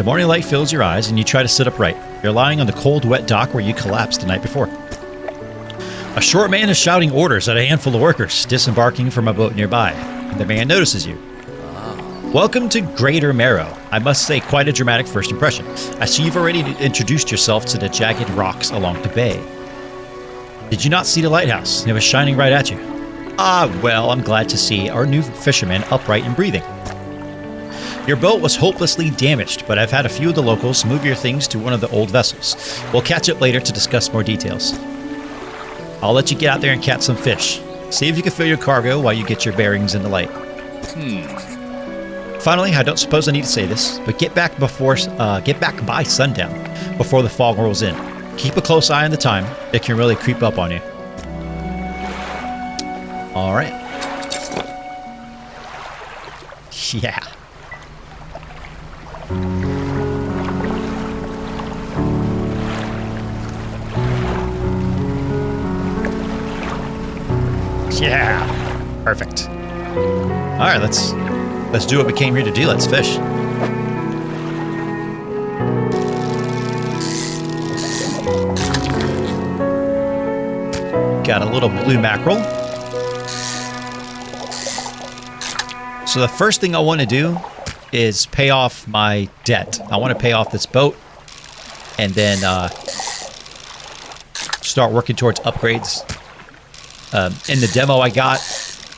morning light fills your eyes and you try to sit upright. You're lying on the cold, wet dock where you collapsed the night before. A short man is shouting orders at a handful of workers disembarking from a boat nearby. The man notices you. Welcome to Greater Marrow. I must say, quite a dramatic first impression. I see you've already introduced yourself to the jagged rocks along the bay. Did you not see the lighthouse? It was shining right at you. Ah, well, I'm glad to see our new fisherman upright and breathing. Your boat was hopelessly damaged, but I've had a few of the locals move your things to one of the old vessels. We'll catch up later to discuss more details. I'll let you get out there and catch some fish. See if you can fill your cargo while you get your bearings in the light. Finally, I don't suppose I need to say this, but get back by sundown before the fog rolls in. Keep a close eye on the time. It can really creep up on you. All right. Yeah. Yeah. Perfect. All right, let's do what we came here to do. Let's fish. Got a little blue mackerel. So the first thing I want to do is pay off my debt. I want to pay off this boat and then start working towards upgrades. In the demo I got,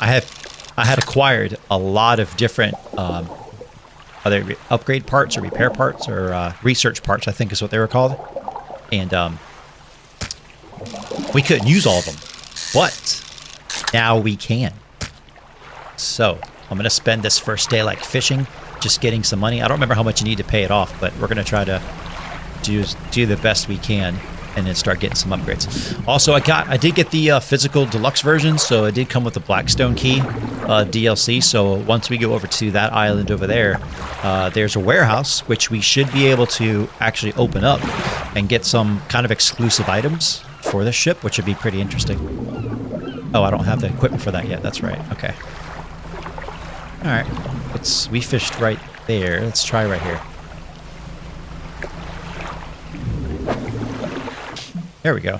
I had acquired a lot of different other upgrade parts or repair parts or research parts, I think is what they were called. And we couldn't use all of them, but now we can. So I'm going to spend this first day like fishing, just getting some money. I don't remember how much you need to pay it off, but we're going to try to do the best we can and then start getting some upgrades. Also, I did get the physical deluxe version, so it did come with the Blackstone key DLC. So once we go over to that island over there, there's a warehouse which we should be able to actually open up and get some kind of exclusive items for the ship, which would be pretty interesting. Oh, I don't have the equipment for that yet. That's right. Okay. All right. We fished right there. Let's try right here. There we go.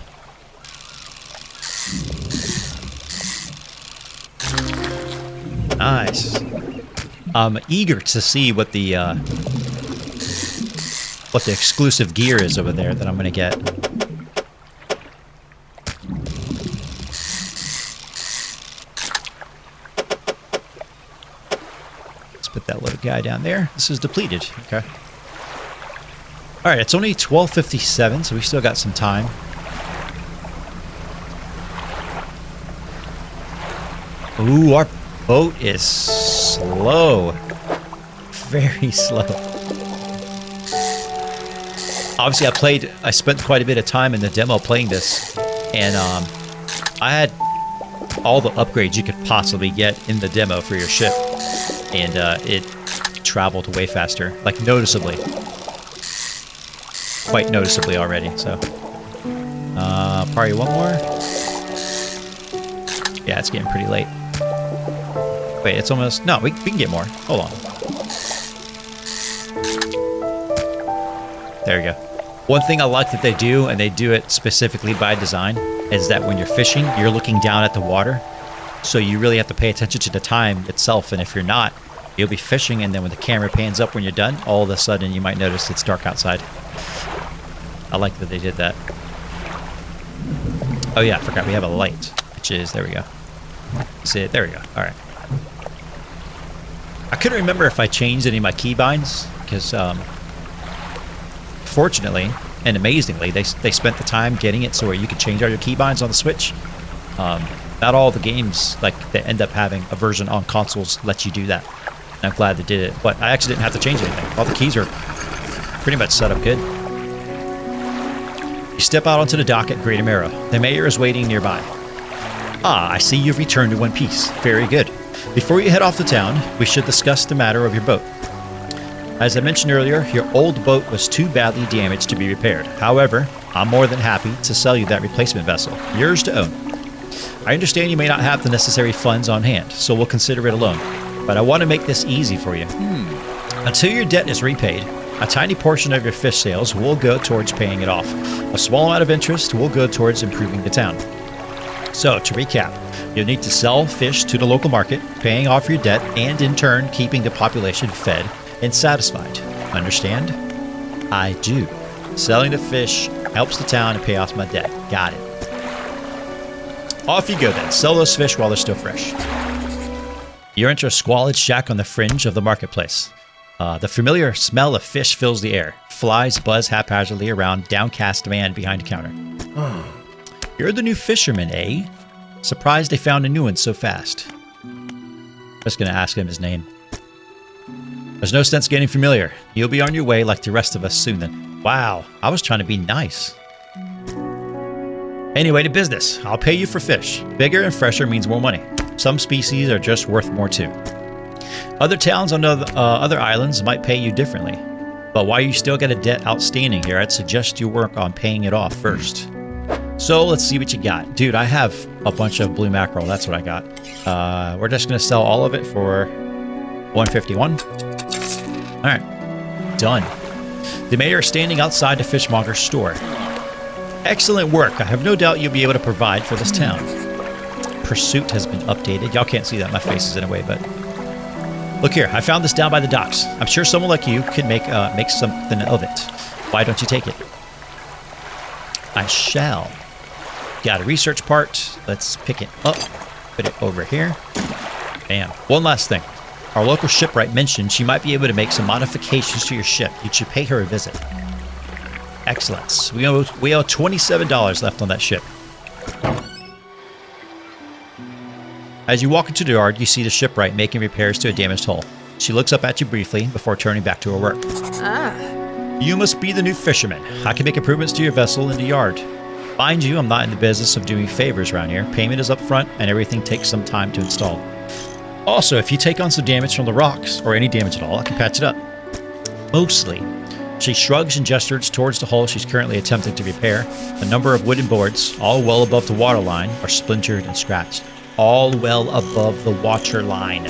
Nice. I'm eager to see what the exclusive gear is over there that I'm gonna get. Let's put that little guy down there. This is depleted. Okay. All right, it's only 12:57, so we still got some time. Ooh, our boat is slow. Very slow. Obviously, I spent quite a bit of time in the demo playing this, and I had all the upgrades you could possibly get in the demo for your ship, and it traveled way faster, like noticeably. Quite noticeably already, so. Probably one more. Yeah, it's getting pretty late. Wait, it's almost... No, we can get more. Hold on. There we go. One thing I like that they do, and they do it specifically by design, is that when you're fishing, you're looking down at the water. So you really have to pay attention to the time itself, and if you're not, you'll be fishing, and then when the camera pans up when you're done, all of a sudden you might notice it's dark outside. I like that they did that. Oh yeah, I forgot we have a light, which is... There we go. See it? There we go. All right. I couldn't remember if I changed any of my keybinds, because fortunately and amazingly, they spent the time getting it so where you could change all your keybinds on the Switch. Not all the games that end up having a version on consoles let you do that. And I'm glad they did it, but I actually didn't have to change anything. All the keys are pretty much set up good. You step out onto the dock at Greater Marrow. The mayor is waiting nearby. Ah, I see you've returned in one piece. Very good. Before you head off to town, we should discuss the matter of your boat. As I mentioned earlier, your old boat was too badly damaged to be repaired. However, I'm more than happy to sell you that replacement vessel, yours to own. I understand you may not have the necessary funds on hand, so we'll consider it a loan. But I want to make this easy for you. Until your debt is repaid, A tiny portion of your fish sales will go towards paying it off. A small amount of interest will go towards improving the town. So, to recap, you'll need to sell fish to the local market, paying off your debt, and in turn, keeping the population fed and satisfied. Understand? I do. Selling the fish helps the town and pay off my debt. Got it. Off you go then. Sell those fish while they're still fresh. You enter a squalid shack on the fringe of the marketplace. The familiar smell of fish fills the air. Flies buzz haphazardly around downcast man behind a counter. You're the new fisherman, eh? Surprised they found a new one so fast. Just gonna ask him his name. There's no sense getting familiar. You'll be on your way like the rest of us soon then. Wow, I was trying to be nice. Anyway, to business. I'll pay you for fish. Bigger and fresher means more money. Some species are just worth more too. Other towns on other islands might pay you differently. But while you still got a debt outstanding here, I'd suggest you work on paying it off first. So let's see what you got. Dude, I have a bunch of blue mackerel. That's what I got. We're just going to sell all of it for $151. All right. Done. The mayor is standing outside the fishmonger's store. Excellent work. I have no doubt you'll be able to provide for this town. Pursuit has been updated. Y'all can't see that. My face is in a way, but... Look here. I found this down by the docks. I'm sure someone like you could make something of it. Why don't you take it? I shall. Got a research part. Let's pick it up. Put it over here. Bam. One last thing. Our local shipwright mentioned she might be able to make some modifications to your ship. You should pay her a visit. Excellent. We owe $27 left on that ship. As you walk into the yard, you see the shipwright making repairs to a damaged hull. She looks up at you briefly before turning back to her work. You must be the new fisherman. I can make improvements to your vessel in the yard. Mind you, I'm not in the business of doing favors around here. Payment is up front, and everything takes some time to install. Also, if you take on some damage from the rocks, or any damage at all, I can patch it up. Mostly. She shrugs and gestures towards the hull she's currently attempting to repair. A number of wooden boards, all well above the water line, are splintered and scratched. All well above the water line.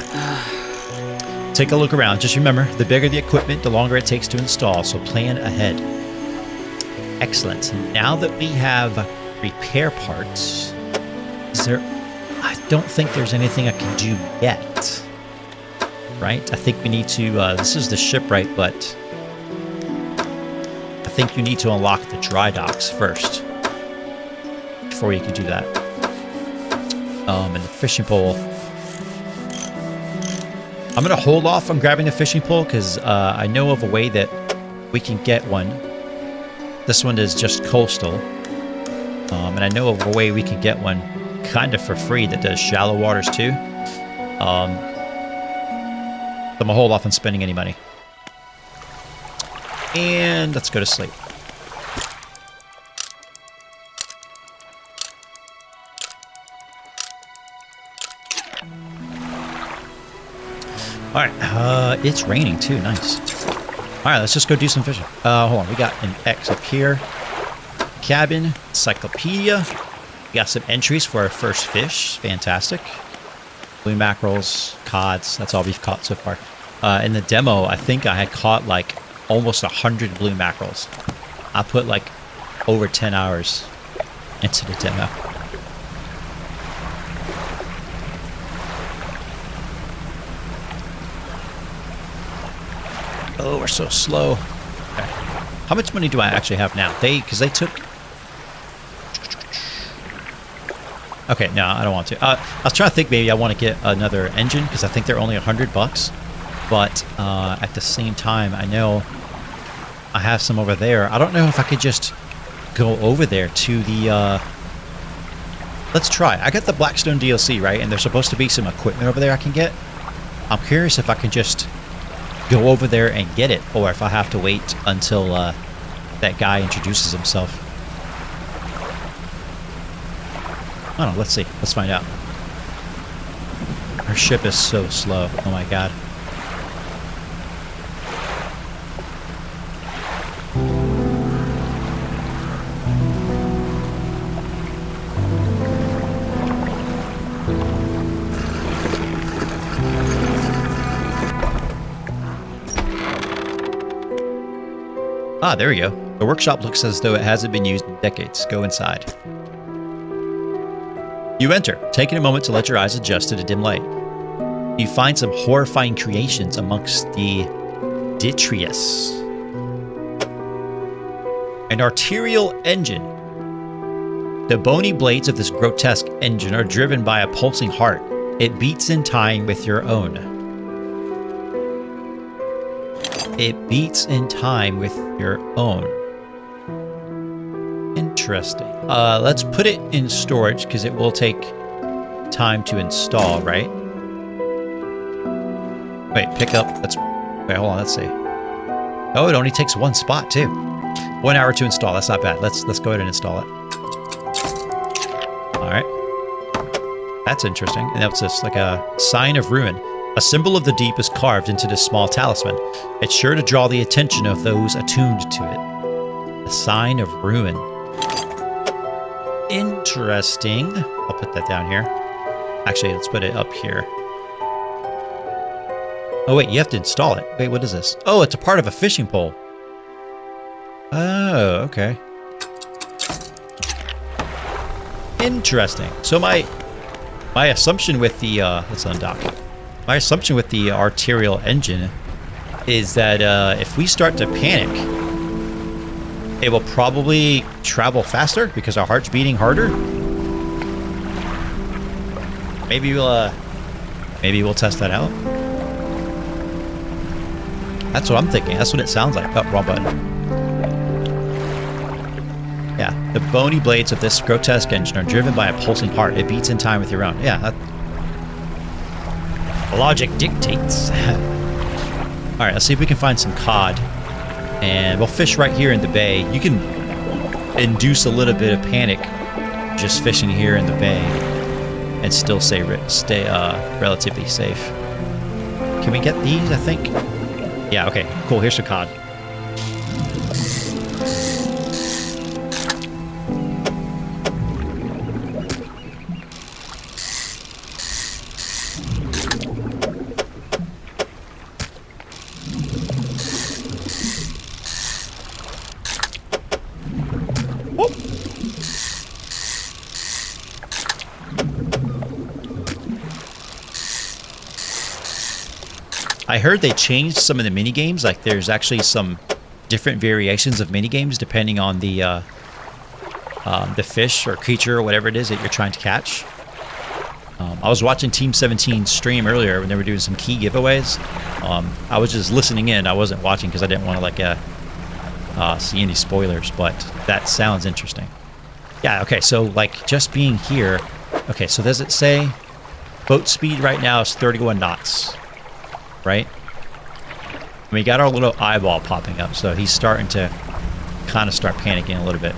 Take a look around. Just remember, the bigger the equipment, the longer it takes to install, so plan ahead. Excellent. Now that we have repair parts, I don't think there's anything I can do yet. Right? I think we need to, this is the shipwright, but I think you need to unlock the dry docks first before you can do that. And the fishing pole. I'm going to hold off on grabbing the fishing pole because I know of a way that we can get one. This one is just coastal. And I know of a way we can get one kind of for free that does shallow waters too. So I'm going to hold off on spending any money. And let's go to sleep. Alright, it's raining too, nice. Alright, let's just go do some fishing. Hold on, we got an X up here. Cabin, encyclopedia. We got some entries for our first fish, fantastic. Blue mackerels, cods, that's all we've caught so far. In the demo, I think I had caught like almost 100 blue mackerels. I put like over 10 hours into the demo. Oh, we're so slow. Okay. How much money do I actually have now? Because they took... Okay, no, I don't want to. I was trying to think maybe I want to get another engine because I think they're only $100. But at the same time, I know I have some over there. I don't know if I could just go over there to the... Let's try. I got the Blackstone DLC, right? And there's supposed to be some equipment over there I can get. I'm curious if I can just go over there and get it, or if I have to wait until that guy introduces himself. I don't know, let's see. Let's find out. Our ship is so slow. Oh my god. Ah, there we go. The workshop looks as though it hasn't been used in decades. Go inside. You enter, taking a moment to let your eyes adjust to the dim light. You find some horrifying creations amongst the detritus. An arterial engine. The bony blades of this grotesque engine are driven by a pulsing heart. It beats in time with your own. It beats in time with your own. Interesting. Let's put it in storage because it will take time to install, right? Wait, pick up. Wait, hold on. Let's see. Oh, it only takes one spot too. 1 hour to install. That's not bad. Let's go ahead and install it. All right. That's interesting. And that's just like a sign of ruin. A symbol of the deep is carved into this small talisman. It's sure to draw the attention of those attuned to it. A sign of ruin. Interesting. I'll put that down here. Actually, let's put it up here. Oh, wait, you have to install it. Wait, what is this? Oh, it's a part of a fishing pole. Oh, okay. Interesting. So my assumption with the let's undock. My assumption with the arterial engine is that if we start to panic, it will probably travel faster because our heart's beating harder. Maybe we'll test that out. That's what I'm thinking. That's what it sounds like. Oh, wrong button. Yeah, the bony blades of this grotesque engine are driven by a pulsing heart. It beats in time with your own. Yeah, logic dictates. All right, let's see if we can find some cod. And we'll fish right here in the bay. You can induce a little bit of panic just fishing here in the bay and still stay relatively safe. Can we get these, I think? Yeah, okay, cool. Here's some cod. I heard they changed some of the mini games. Like there's actually some different variations of mini games depending on the fish or creature or whatever it is that you're trying to catch. I was watching Team 17 stream earlier when they were doing some key giveaways. I was just listening in. I wasn't watching because I didn't want to see any spoilers. But that sounds interesting. Yeah. Okay. So like just being here. Okay. So does it say boat speed right now is 31 knots? Right? We got our little eyeball popping up, so he's starting to kind of start panicking a little bit.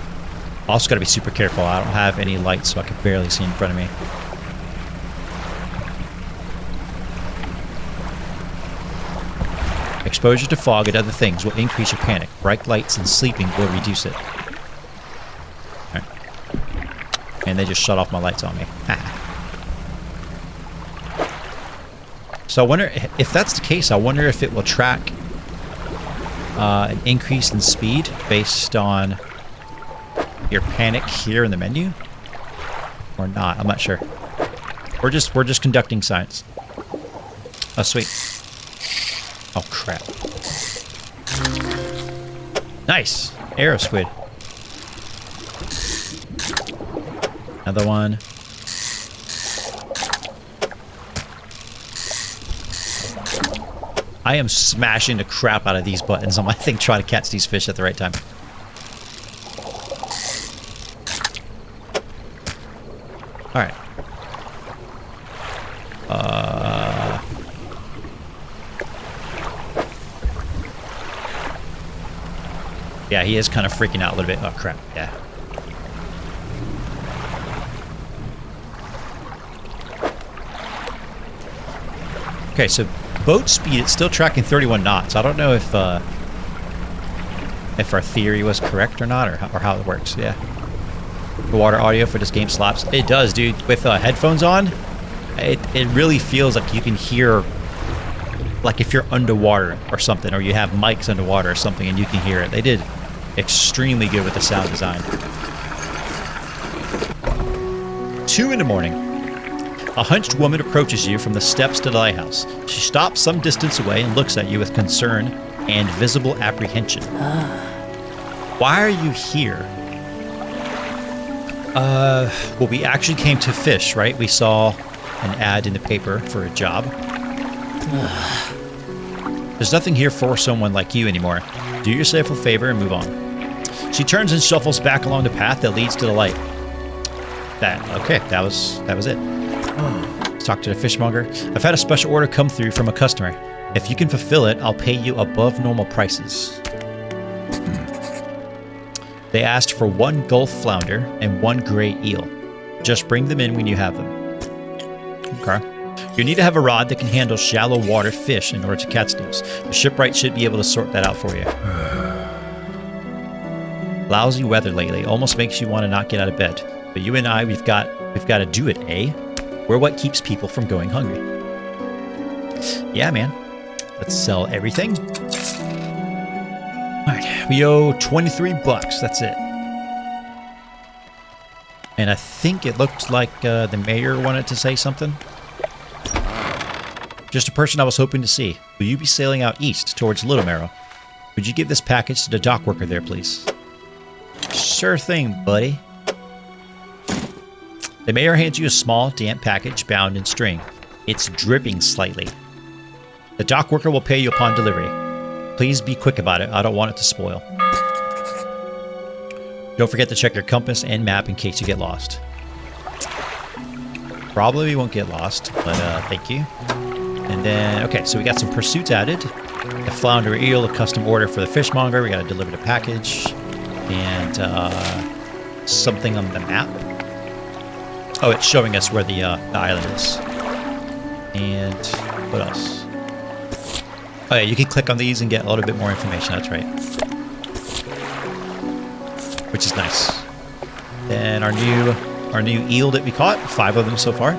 Also got to be super careful. I don't have any lights, so I can barely see in front of me. Exposure to fog and other things will increase your panic. Bright lights and sleeping will reduce it. All right. And they just shut off my lights on me. So I wonder if that's the case. I wonder if it will track an increase in speed based on your panic here in the menu, or not. I'm not sure. We're just conducting science. Oh sweet. Oh crap. Nice arrow squid. Another one. I am smashing the crap out of these buttons on my thing trying to catch these fish at the right time. Alright. Yeah, he is kind of freaking out a little bit. Oh, crap. Yeah. Okay, so boat speed, it's still tracking 31 knots. I don't know if our theory was correct or not, or how it works. Yeah. The water audio for this game slaps. It does, dude. With headphones on, it really feels like you can hear, like if you're underwater or something, or you have mics underwater or something, and you can hear it. They did extremely good with the sound design. 2 in the morning. A hunched woman approaches you from the steps to the lighthouse. She stops some distance away and looks at you with concern and visible apprehension. Why are you here? Well, we actually came to fish, right? We saw an ad in the paper for a job. There's nothing here for someone like you anymore. Do yourself a favor and move on. She turns and shuffles back along the path that leads to the light. Okay, that was it. Let's talk to the fishmonger. I've had a special order come through from a customer. If you can fulfill it, I'll pay you above normal prices. They asked for 1 Gulf flounder and 1 gray eel. Just bring them in when you have them. Okay. You need to have a rod that can handle shallow water fish in order to catch these. The shipwright should be able to sort that out for you. Lousy weather lately almost makes you want to not get out of bed. But you and I, we've got to do it, eh? We're what keeps people from going hungry. Yeah, man. Let's sell everything. All right, we owe 23 bucks. That's it. And I think it looked like the mayor wanted to say something. Just a person I was hoping to see. Will you be sailing out east towards Little Marrow? Would you give this package to the dock worker there, please? Sure thing, buddy. The mayor hands you a small, damp package bound in string. It's dripping slightly. The dock worker will pay you upon delivery. Please be quick about it. I don't want it to spoil. Don't forget to check your compass and map in case you get lost. Probably won't get lost, but thank you. And then, okay, so we got some pursuits added. A flounder eel, a custom order for the fishmonger. We got to deliver the package. And something on the map. Oh, it's showing us where the island is. And what else? Oh yeah, you can click on these and get a little bit more information. That's right. Which is nice. Then our new eel that we caught. 5 of them so far.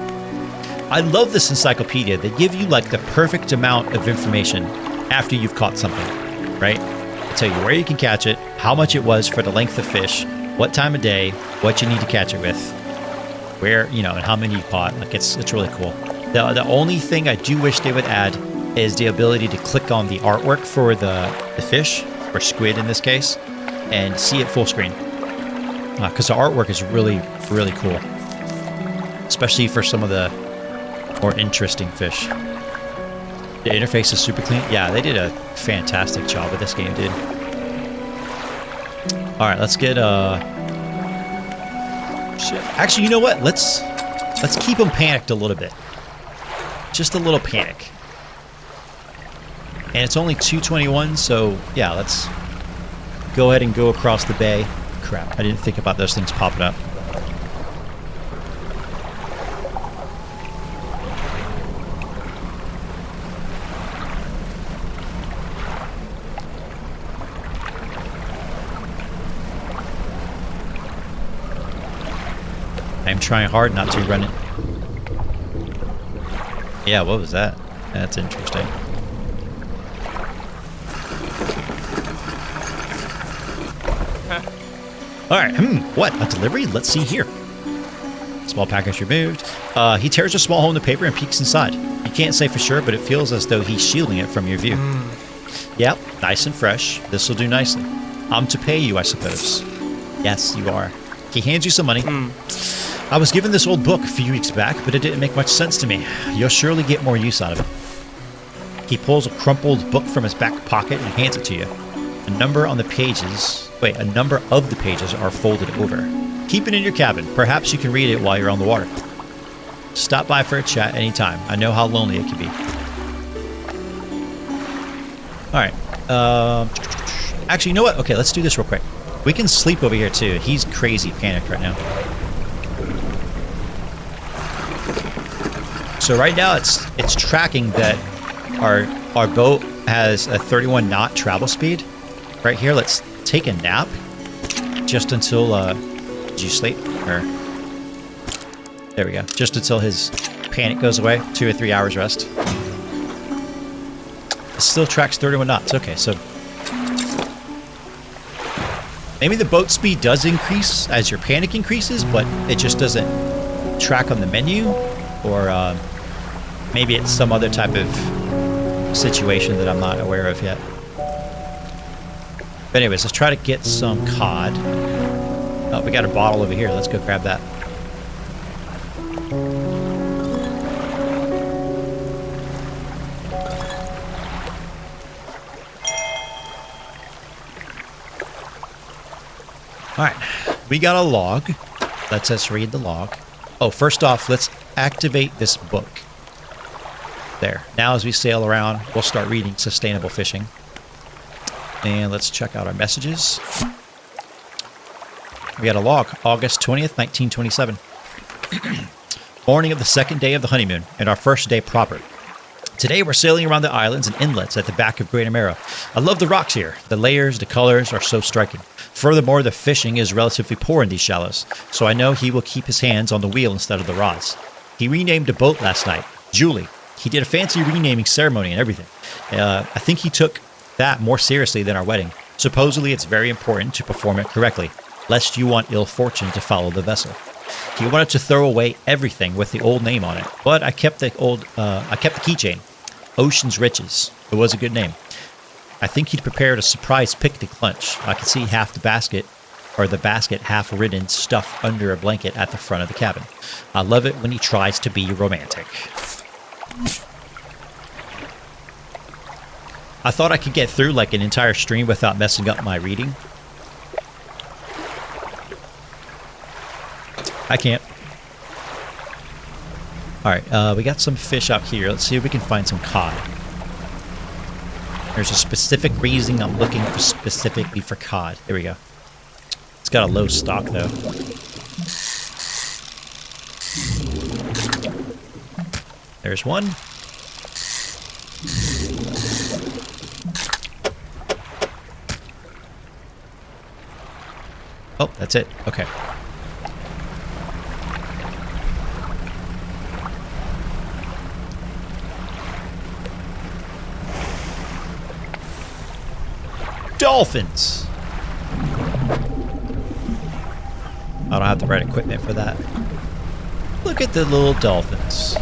I love this encyclopedia. They give you like the perfect amount of information after you've caught something, right? They tell you where you can catch it, how much it was for the length of fish, what time of day, what you need to catch it with, where, and how many you caught. Like it's really cool. The only thing I do wish they would add is the ability to click on the artwork for the fish, or squid in this case, and see it full screen. Because the artwork is really, really cool. Especially for some of the more interesting fish. The interface is super clean. Yeah, they did a fantastic job with this game, dude. Alright, let's get shit. Actually, you know what? Let's keep them panicked a little bit. Just a little panic. And it's only 2:21, so yeah, let's go ahead and go across the bay. Crap, I didn't think about those things popping up. I'm trying hard not to run it. Yeah, what was that? That's interesting. Alright, what? A delivery? Let's see here. Small package removed. He tears a small hole in the paper and peeks inside. You can't say for sure, but it feels as though he's shielding it from your view. Yep, nice and fresh. This'll do nicely. I'm to pay you, I suppose. Yes, you are. He hands you some money. I was given this old book a few weeks back, but it didn't make much sense to me. You'll surely get more use out of it. He pulls a crumpled book from his back pocket and hands it to you. A number of the pages are folded over. Keep it in your cabin. Perhaps you can read it while you're on the water. Stop by for a chat anytime. I know how lonely it can be. Alright. Actually, you know what? Okay, let's do this real quick. We can sleep over here too. He's crazy panicked right now. So right now it's tracking that our boat has a 31 knot travel speed. Right here, let's take a nap just until did you sleep? Or there we go. Just until his panic goes away. 2 or 3 hours rest. It still tracks 31 knots. Okay, so Maybe the boat speed does increase as your panic increases, but it just doesn't track on the menu. Or maybe it's some other type of situation that I'm not aware of yet. But anyways, let's try to get some cod. Oh, we got a bottle over here. Let's go grab that. Alright, we got a log. Let's us read the log. Oh, first off, let's activate this book. There. Now as we sail around, we'll start reading sustainable fishing. And let's check out our messages. We got a log, August 20th, 1927. Morning of the second day of the honeymoon, and our first day proper. Today we're sailing around the islands and inlets at the back of Great Amaro. I love the rocks here. The layers, the colors are so striking. Furthermore, the fishing is relatively poor in these shallows, so I know he will keep his hands on the wheel instead of the rods. He renamed a boat last night, Julie. He did a fancy renaming ceremony and everything. I think he took that more seriously than our wedding. Supposedly it's very important to perform it correctly, lest you want ill fortune to follow the vessel. He wanted to throw away everything with the old name on it, but I kept the keychain, Ocean's Riches. It was a good name. I think he'd prepared a surprise picnic lunch. I could see half the basket half ridden stuffed under a blanket at the front of the cabin. I love it when he tries to be romantic. I thought I could get through like an entire stream without messing up my reading. I can't. Alright, we got some fish out here. Let's see if we can find some cod. There's a specific reason I'm looking for specifically for cod. There we go. It's got a low stock though. There's one. Oh, that's it. Okay. Dolphins! I don't have the right equipment for that. Look at the little dolphins.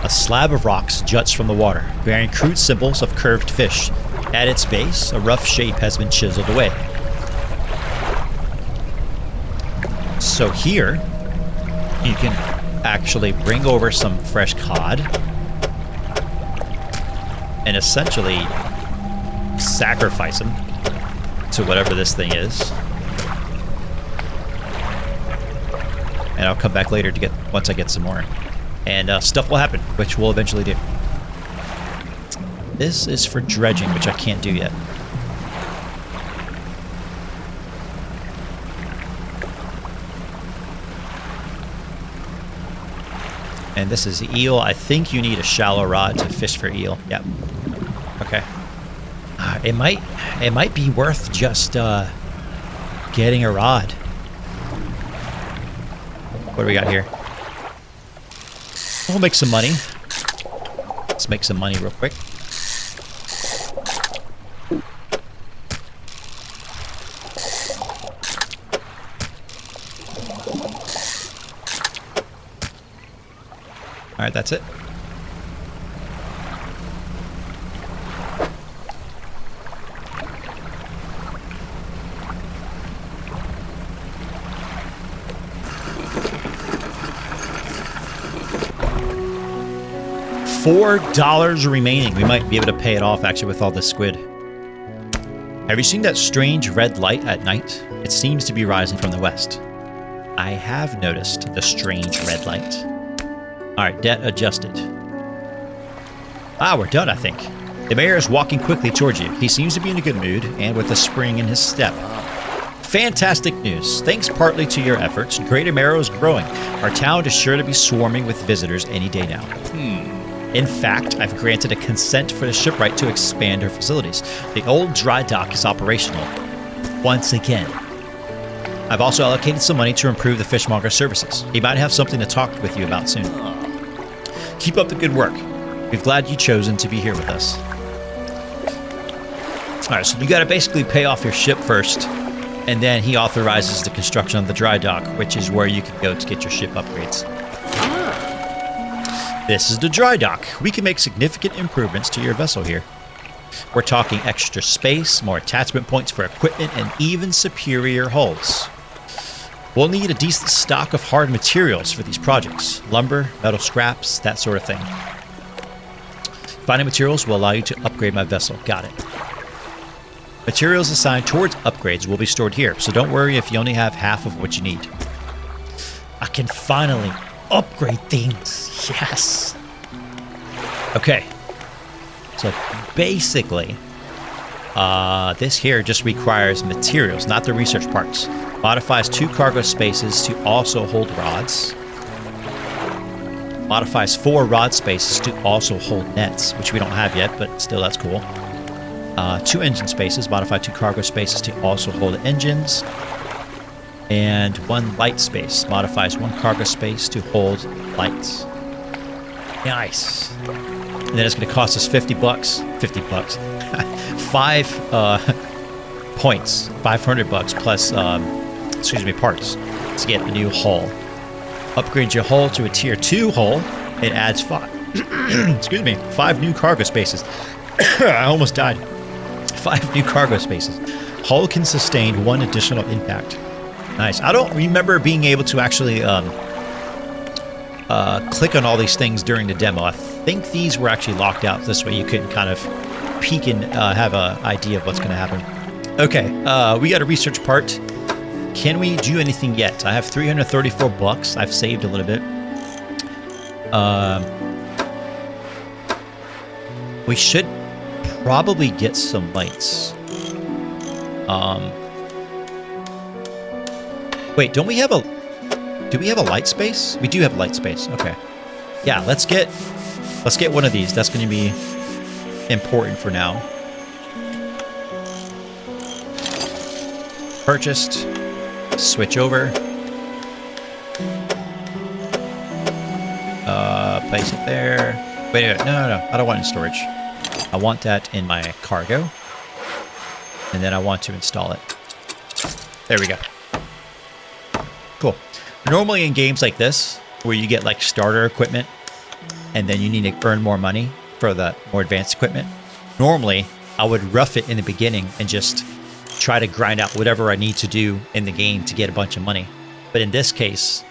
A slab of rocks juts from the water, bearing crude symbols of curved fish. At its base, a rough shape has been chiseled away. So here, you can actually bring over some fresh cod and essentially sacrifice them to whatever this thing is. And I'll come back later to get once I get some more. And stuff will happen, which we'll eventually do. This is for dredging, which I can't do yet. And this is eel. I think you need a shallow rod to fish for eel. Yep. Okay. It might be worth just getting a rod. What do we got here? We'll make some money. Let's make some money real quick. All right, that's it. $4 remaining. We might be able to pay it off actually with all this squid. Have you seen that strange red light at night? It seems to be rising from the west. I have noticed the strange red light. Alright, debt adjusted. Ah, we're done, I think. The mayor is walking quickly towards you. He seems to be in a good mood and with a spring in his step. Fantastic news. Thanks partly to your efforts, Great Amaro is growing. Our town is sure to be swarming with visitors any day now. In fact, I've granted a consent for the shipwright to expand her facilities. The old dry dock is operational once again. I've also allocated some money to improve the fishmonger services. He might have something to talk with you about soon. Keep up the good work. We're glad you chosen to be here with us. Alright, so you gotta basically pay off your ship first, and then he authorizes the construction of the dry dock, which is where you can go to get your ship upgrades. This is the dry dock. We can make significant improvements to your vessel here. We're talking extra space, more attachment points for equipment, and even superior hulls. We'll need a decent stock of hard materials for these projects. Lumber, metal scraps, that sort of thing. Finding materials will allow you to upgrade my vessel. Got it. Materials assigned towards upgrades will be stored here, so don't worry if you only have half of what you need. I can finally upgrade things. Yes. Okay. So basically, this here just requires materials, not the research parts. Modifies 2 cargo spaces to also hold rods. Modifies 4 rod spaces to also hold nets, which we don't have yet, but still that's cool. 2 engine spaces, modify 2 cargo spaces to also hold engines. And 1 light space, modifies 1 cargo space to hold lights. Nice. And then it's going to cost us 50 bucks. 50 bucks. 5 points, 500 bucks plus, parts to get a new hull. Upgrade your hull to a tier 2 hull. It adds 5 new cargo spaces. I almost died. 5 new cargo spaces. Hull can sustain 1 additional impact. Nice. I don't remember being able to actually click on all these things during the demo. I think these were actually locked out. This way you couldn't kind of peek and have an idea of what's going to happen. Okay, we got a research part. Can we do anything yet? I have 334 bucks. I've saved a little bit. We should probably get some lights. Wait, do we have a light space? We do have a light space. Okay. Yeah, let's get one of these. That's going to be important for now. Purchased. Switch over. Place it there. Wait, no. I don't want it in storage. I want that in my cargo. And then I want to install it. There we go. Cool. Normally in games like this, where you get like starter equipment, and then you need to earn more money for the more advanced equipment, normally I would rough it in the beginning and just try to grind out whatever I need to do in the game to get a bunch of money. But in this case,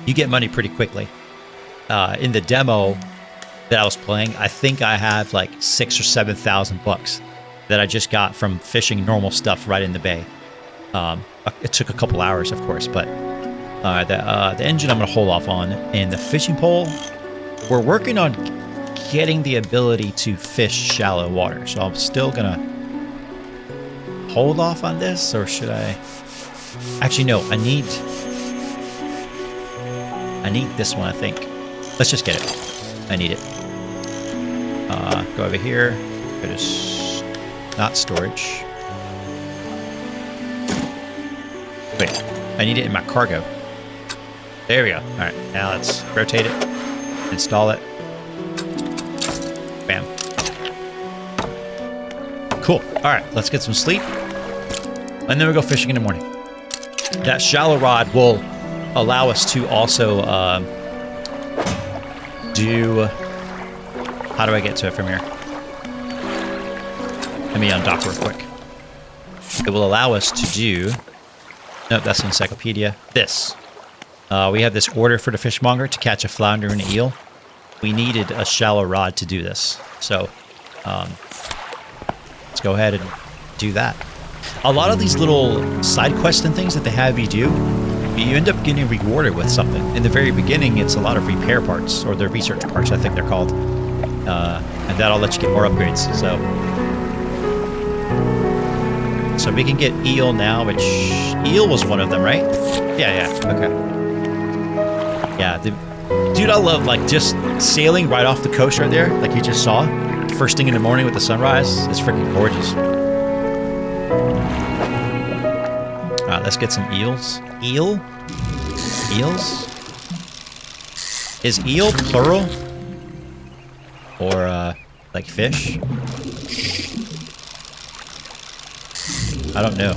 you get money pretty quickly. In the demo that I was playing, I think I have like 6,000 or 7,000 bucks that I just got from fishing normal stuff right in the bay. It took a couple hours, of course, but the engine I'm going to hold off on, and the fishing pole, we're working on getting the ability to fish shallow water, so I'm still going to hold off on this, or should I? Actually, no, I need this one, I think. Let's just get it. I need it. Go over here. Go to not storage. Wait, I need it in my cargo. There we go. All right, now let's rotate it, install it. Bam. Cool. All right, let's get some sleep, and then we'll go fishing in the morning. That shallow rod will allow us to also do... How do I get to it from here? Let me undock real quick. It will allow us to do... Nope, that's the encyclopedia. This. We have this order for the fishmonger to catch a flounder and an eel. We needed a shallow rod to do this. So, let's go ahead and do that. A lot of these little side quests and things that they have you do, you end up getting rewarded with something. In the very beginning, it's a lot of repair parts, or the research parts, I think they're called. And that'll let you get more upgrades. So we can get eel now, which eel was one of them, right? Yeah, okay. Yeah, dude, I love like just sailing right off the coast right there, like you just saw. First thing in the morning with the sunrise. It's freaking gorgeous. Alright, let's get some eels. Eel? Eels? Is eel plural? Or, like fish? I don't know.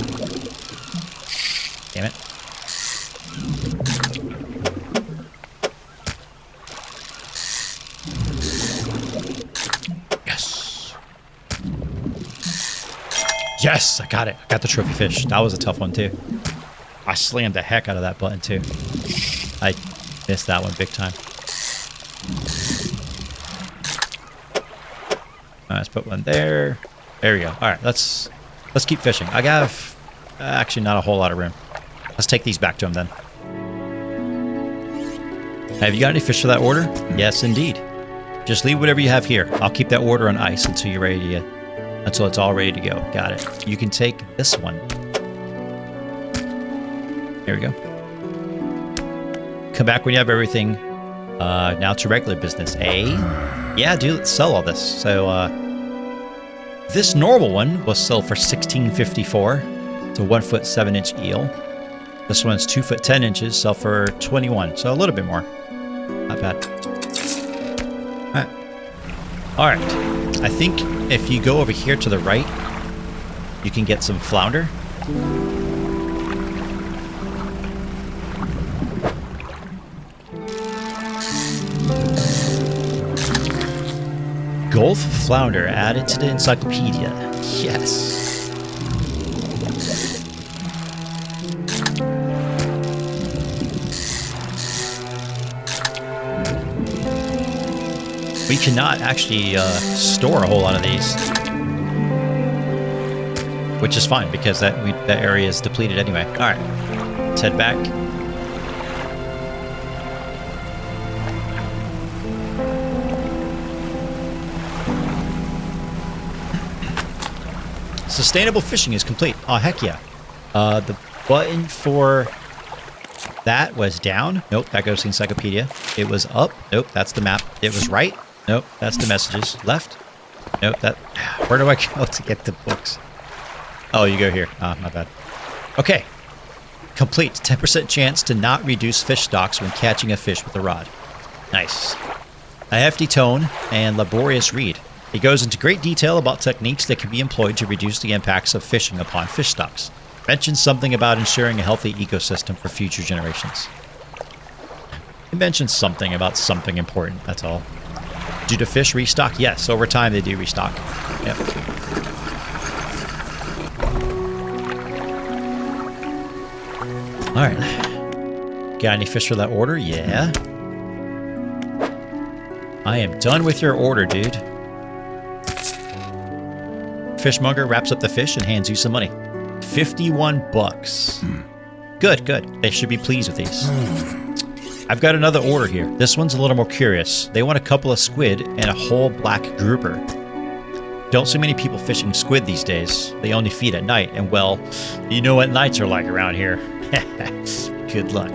Damn it. Yes! Yes! I got it. I got the trophy fish. That was a tough one, too. I slammed the heck out of that button, too. I missed that one big time. Let's put one there. There we go. All right, let's keep fishing. I have actually not a whole lot of room. Let's take these back to him then. Have you got any fish for that order? Yes, indeed. Just leave whatever you have here. I'll keep that order on ice until you're ready to, until it's all ready to go. Got it. You can take this one. There we go. Come back when you have everything. Now to regular business. Yeah, dude, let's sell all this. So, this normal one will sell for $16.54. It's a 1 foot 7 inch eel. This one's 2 foot 10 inches, sell for $21. So a little bit more. Not bad. All right. I think if you go over here to the right, you can get some flounder. Gulf flounder added to the encyclopedia. Yes. We cannot actually store a whole lot of these, which is fine because that area is depleted anyway. All right, let's head back. Sustainable fishing is complete. Oh, heck yeah. The button for that was down. Nope, that goes to encyclopedia. It was up. Nope, that's the map. It was right. Nope, that's the messages. Left. Nope, that... Where do I go to get the books? Oh, you go here. Ah, my bad. Okay. Complete. 10% chance to not reduce fish stocks when catching a fish with a rod. Nice. A hefty tone and laborious read. It goes into great detail about techniques that can be employed to reduce the impacts of fishing upon fish stocks. Mentions something about ensuring a healthy ecosystem for future generations. It mentions something about something important, that's all. Do the fish restock? Yes, over time they do restock. Yep. Alright. Got any fish for that order? Yeah. I am done with your order, dude. Fishmonger wraps up the fish and hands you some money. 51 bucks. Good, good. They should be pleased with these. I've got another order here. This one's a little more curious. They want a couple of squid and a whole black grouper. Don't see many people fishing squid these days. They only feed at night, and well, you know what nights are like around here. Good luck.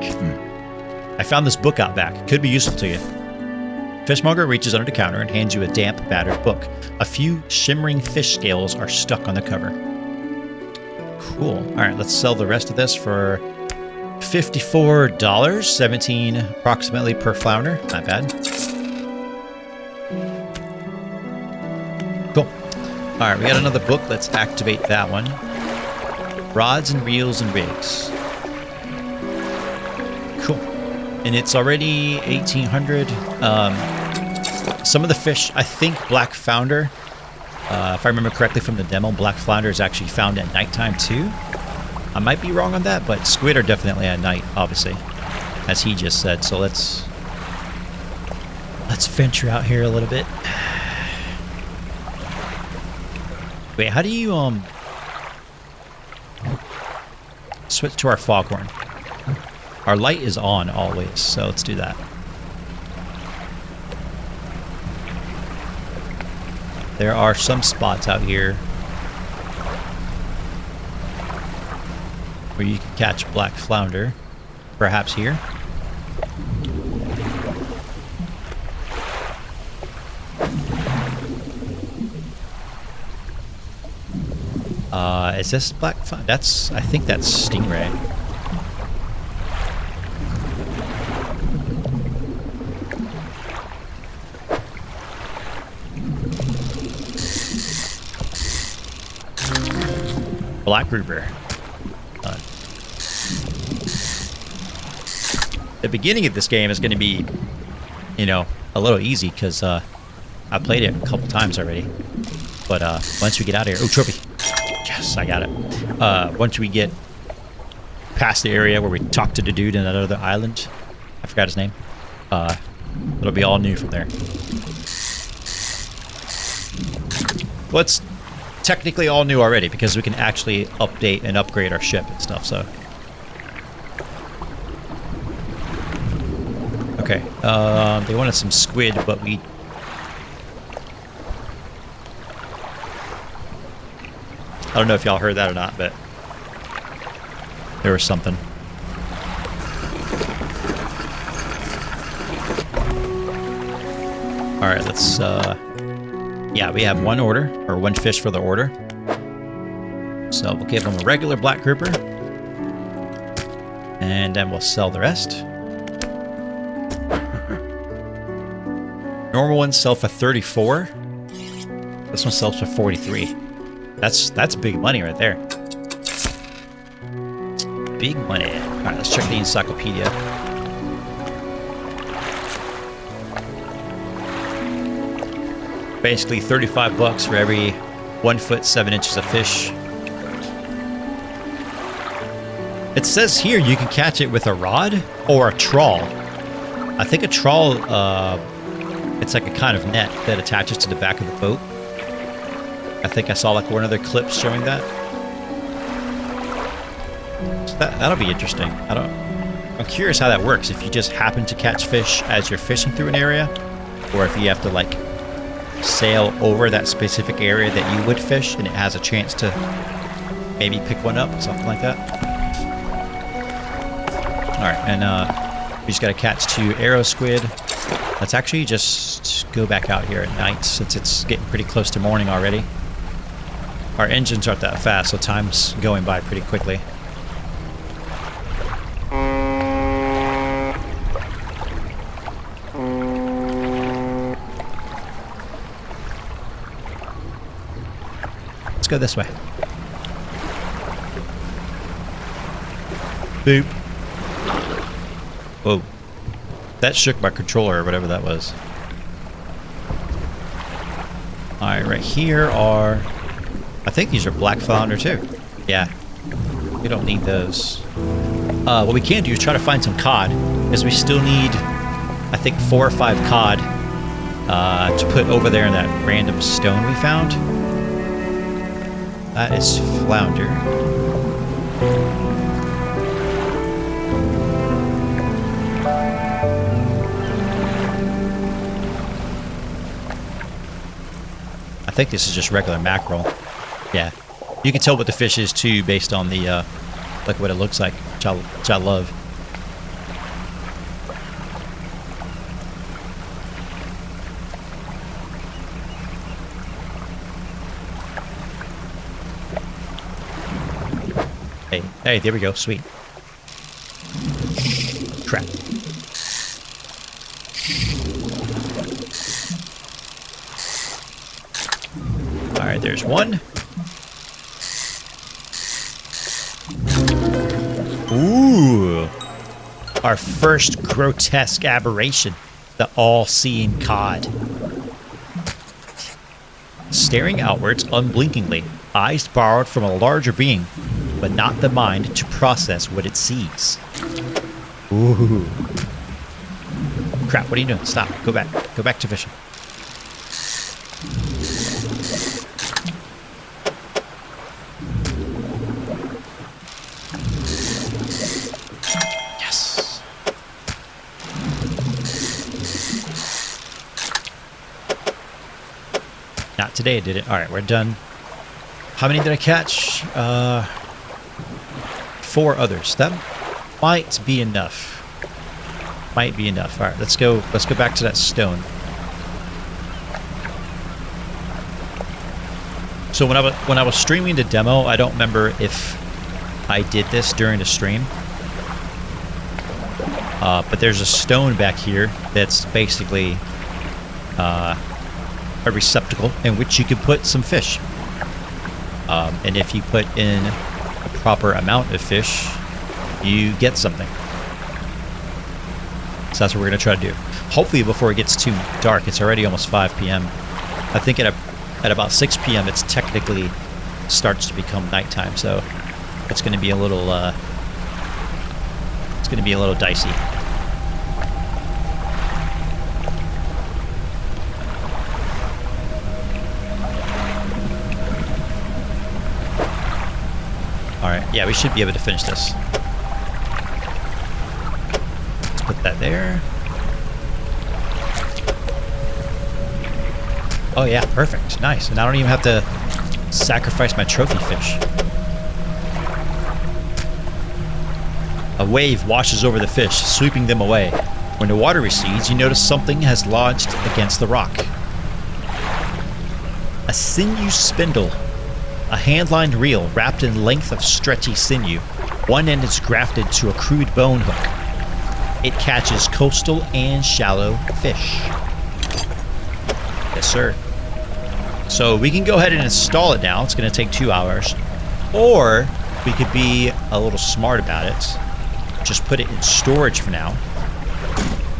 I found this book out back. Could be useful to you. Fishmonger reaches under the counter and hands you a damp, battered book. A few shimmering fish scales are stuck on the cover. Cool. All right, let's sell the rest of this for $54, $17 approximately per flounder. Not bad. Cool. All right, we got another book. Let's activate that one. Rods and reels and rigs. Cool. And it's already 1800. Some of the fish, I think black flounder, if I remember correctly from the demo, black flounder is actually found at nighttime too. I might be wrong on that, but squid are definitely at night, obviously, as he just said. So let's venture out here a little bit. Wait, how do you switch to our foghorn? Our light is on always, so let's do that. There are some spots out here where you can catch black flounder. Perhaps here. Is this black flounder? That's, I think that's stingray. Black grouper. The beginning of this game is going to be, you know, a little easy because I played it a couple times already. But once we get out of here... Oh, trophy. Yes, I got it. Once we get past the area where we talked to the dude in that other island, I forgot his name, it'll be all new from there. Well, it's technically all new already because we can actually update and upgrade our ship and stuff, so... Okay, they wanted some squid, but we... I don't know if y'all heard that or not, but there was something. Alright, let's, yeah, we have one order, or one fish for the order. So we'll give them a regular black grouper. And then we'll sell the rest. Normal ones sell for 34. This one sells for 43. That's big money right there. Big money. All right, let's check the encyclopedia. Basically, 35 bucks for every 1 foot 7 inches of fish. It says here you can catch it with a rod or a trawl. I think a trawl, it's like a kind of net that attaches to the back of the boat. I think I saw like one of their clips showing that. So that'll be interesting. I'm curious how that works. If you just happen to catch fish as you're fishing through an area, or if you have to like sail over that specific area that you would fish, and it has a chance to maybe pick one up, something like that. All right, and we just gotta catch 2 arrow squid. Let's actually just go back out here at night since it's getting pretty close to morning already. Our engines aren't that fast, so time's going by pretty quickly. Let's go this way. Boop. Whoa. That shook my controller or whatever that was. Alright, right here are... I think these are black flounder too. Yeah. We don't need those. What we can do is try to find some cod, because we still need, I think, 4 or 5 cod to put over there in that random stone we found. That is flounder. I think this is just regular mackerel. Yeah. You can tell what the fish is too based on the like what it looks like, which I love. Hey, there we go. Sweet. Crap. Alright, there's one. Ooh. Our first grotesque aberration. The All Seeing COD. Staring outwards unblinkingly. Eyes borrowed from a larger being, but not the mind to process what it sees. Ooh. Crap, what are you doing? Stop. Go back. Go back to fishing. Yes. Not today, did it? Alright, we're done. How many did I catch? 4 others. That might be enough. Might be enough. All right, let's go back to that stone. So when I was streaming the demo, I don't remember if I did this during the stream. But there's a stone back here that's basically a receptacle in which you can put some fish. And if you put in a proper amount of fish, you get something. So that's what we're going to try to do. Hopefully before it gets too dark. It's already almost 5 p.m. I think at about 6 p.m. it's technically starts to become nighttime. So it's going to be a little dicey. Alright, yeah, we should be able to finish this. Let's put that there. Oh yeah, perfect. Nice. And I don't even have to sacrifice my trophy fish. A wave washes over the fish, sweeping them away. When the water recedes, you notice something has lodged against the rock. A Sinew Spindle. A hand-lined reel wrapped in length of stretchy sinew. One end is grafted to a crude bone hook. It catches coastal and shallow fish. Yes, sir. So we can go ahead and install it now. It's going to take 2 hours. Or we could be a little smart about it. Just put it in storage for now,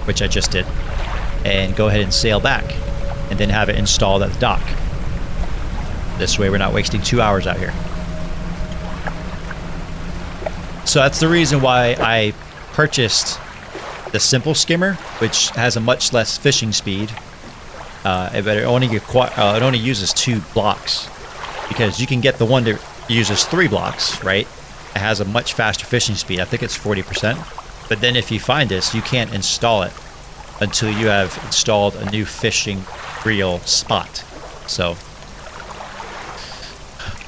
which I just did, and go ahead and sail back, and then have it installed at the dock. This way we're not wasting 2 hours out here. So that's the reason why I purchased the simple skimmer, which has a much less fishing speed, but it only uses 2 blocks, because you can get the one that uses 3 blocks, right? It has a much faster fishing speed. I think it's 40%. But then if you find this, you can't install it until you have installed a new fishing reel spot. So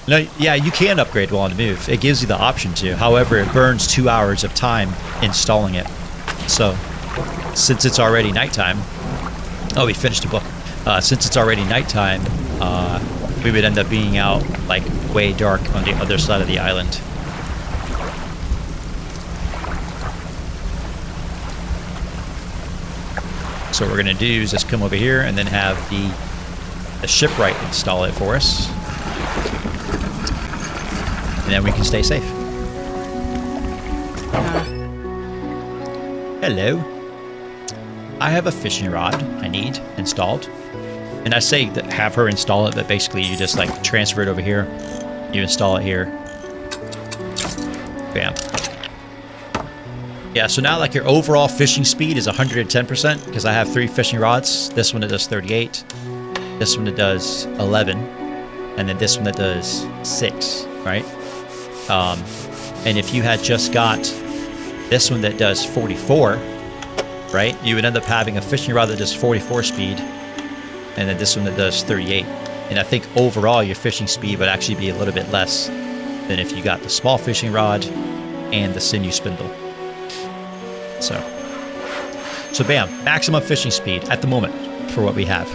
no, yeah, you can upgrade while on the move. It gives you the option to. However, it burns 2 hours of time installing it. So, since it's already nighttime... Oh, we finished the book. Since it's already nighttime, we would end up being out, like, way dark on the other side of the island. So what we're going to do is just come over here and then have the shipwright install it for us. And then we can stay safe. Hello. I have a fishing rod I need installed. And I say that have her install it, but basically you just like transfer it over here. You install it here. Bam. Yeah, so now like your overall fishing speed is 110% because I have 3 fishing rods. This one that does 38. This one that does 11. And then this one that does 6, right? And if you had just got this one that does 44, right, you would end up having a fishing rod that does 44 speed, and then this one that does 38. And I think overall your fishing speed would actually be a little bit less than if you got the small fishing rod and the Sinew Spindle. So bam, maximum fishing speed at the moment for what we have.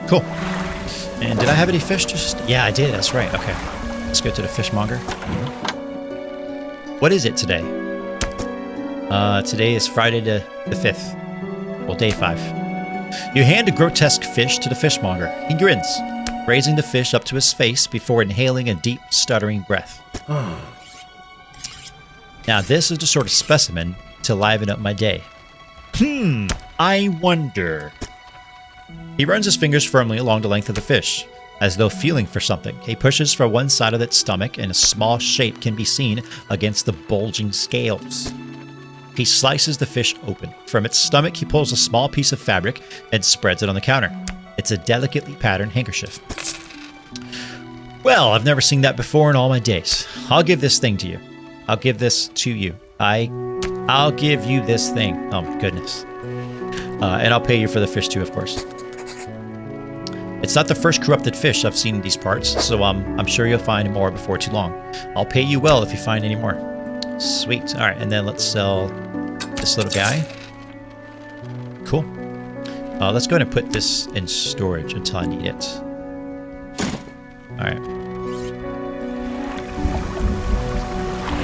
Cool. And did I have any fish? Yeah, I did. That's right. Okay. Let's go to the fishmonger. What is it today? Today is Friday the 5th. Well, day 5. You hand a grotesque fish to the fishmonger. He grins, raising the fish up to his face before inhaling a deep, stuttering breath. Now, this is the sort of specimen to liven up my day. I wonder. He runs his fingers firmly along the length of the fish, as though feeling for something. He pushes for one side of its stomach, and a small shape can be seen against the bulging scales. He slices the fish open. From its stomach, he pulls a small piece of fabric and spreads it on the counter. It's a delicately patterned handkerchief. Well, I've never seen that before in all my days. I'll give this thing to you. I'll give this to you. I'll give you this thing. Oh my goodness. And I'll pay you for the fish too, of course. It's not the first corrupted fish I've seen in these parts, so I'm sure you'll find more before too long. I'll pay you well if you find any more. Sweet. All right, and then let's sell this little guy. Cool. Let's go ahead and put this in storage until I need it. All right.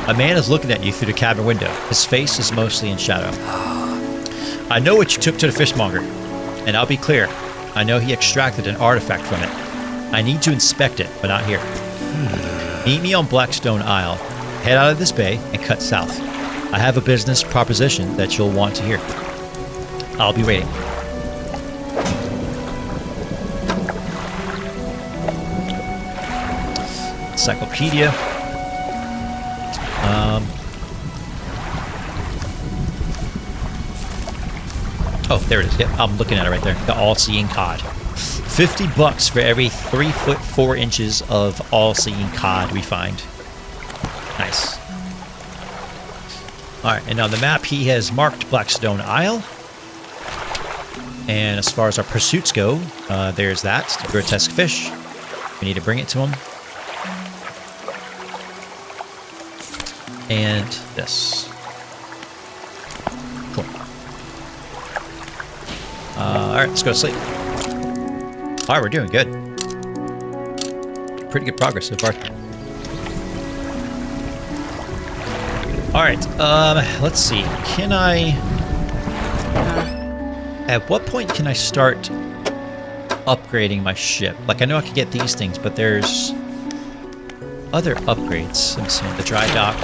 A man is looking at you through the cabin window. His face is mostly in shadow. I know what you took to the fishmonger, and I'll be clear. I know he extracted an artifact from it. I need to inspect it, but not here. Meet me on Blackstone Isle. Head out of this bay and cut south. I have a business proposition that you'll want to hear. I'll be waiting. Encyclopedia. Oh, there it is. Yep, I'm looking at it right there. The All Seeing COD. $50 for every 3 foot 4 inches of All Seeing COD we find. Nice. All right, and on the map, he has marked Blackstone Isle. And as far as our pursuits go, there's that. The grotesque fish. We need to bring it to him. And this. Cool. Alright, let's go to sleep. Alright, we're doing good. Pretty good progress so far. Alright, let's see. Can I... At what point can I start upgrading my ship? Like, I know I could get these things, but there's other upgrades. Let me see, the dry dock.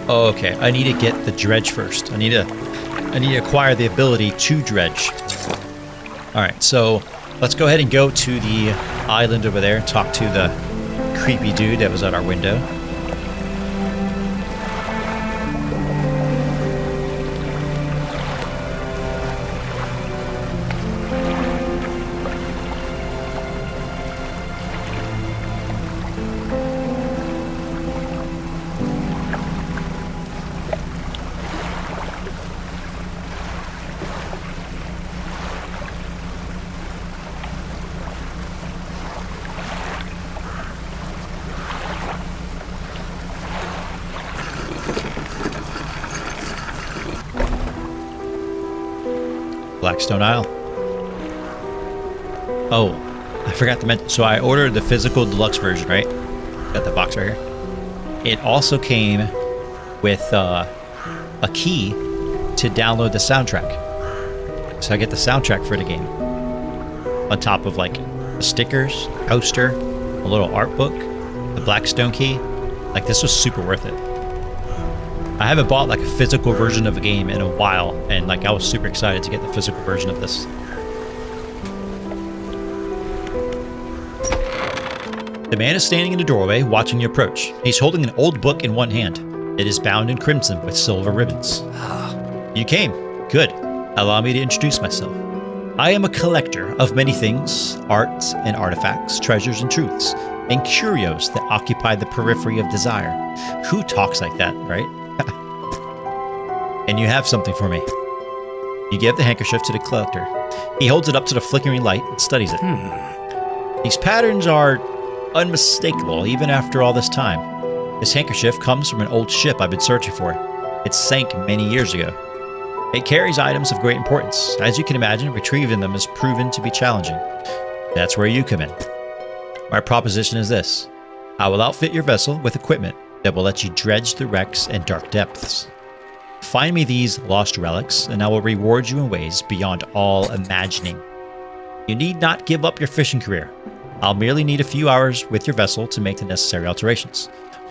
Oh, okay, I need to get the dredge first. I need to acquire the ability to dredge. Alright, so let's go ahead and go to the island over there and talk to the creepy dude that was at our window. Blackstone Isle. Oh, I forgot to mention. So I ordered the physical deluxe version, right? Got the box right here. It also came with a key to download the soundtrack. So I get the soundtrack for the game. On top of like the stickers, poster, a little art book, the Blackstone key. Like, this was super worth it. I haven't bought like a physical version of a game in a while, and like I was super excited to get the physical version of this. The man is standing in the doorway watching you approach. He's holding an old book in one hand. It is bound in crimson with silver ribbons. You came. Good. Allow me to introduce myself. I am a collector of many things, arts and artifacts, treasures and truths, and curios that occupy the periphery of desire. Who talks like that, right? And you have something for me. You give the handkerchief to the collector. He holds it up to the flickering light and studies it. These patterns are unmistakable even after all this time. This handkerchief comes from an old ship I've been searching for. It sank many years ago. It carries items of great importance. As you can imagine, retrieving them has proven to be challenging. That's where you come in. My proposition is this. I will outfit your vessel with equipment that will let you dredge the wrecks and dark depths. Find me these lost relics, and I will reward you in ways beyond all imagining. You need not give up your fishing career. I'll merely need a few hours with your vessel to make the necessary alterations.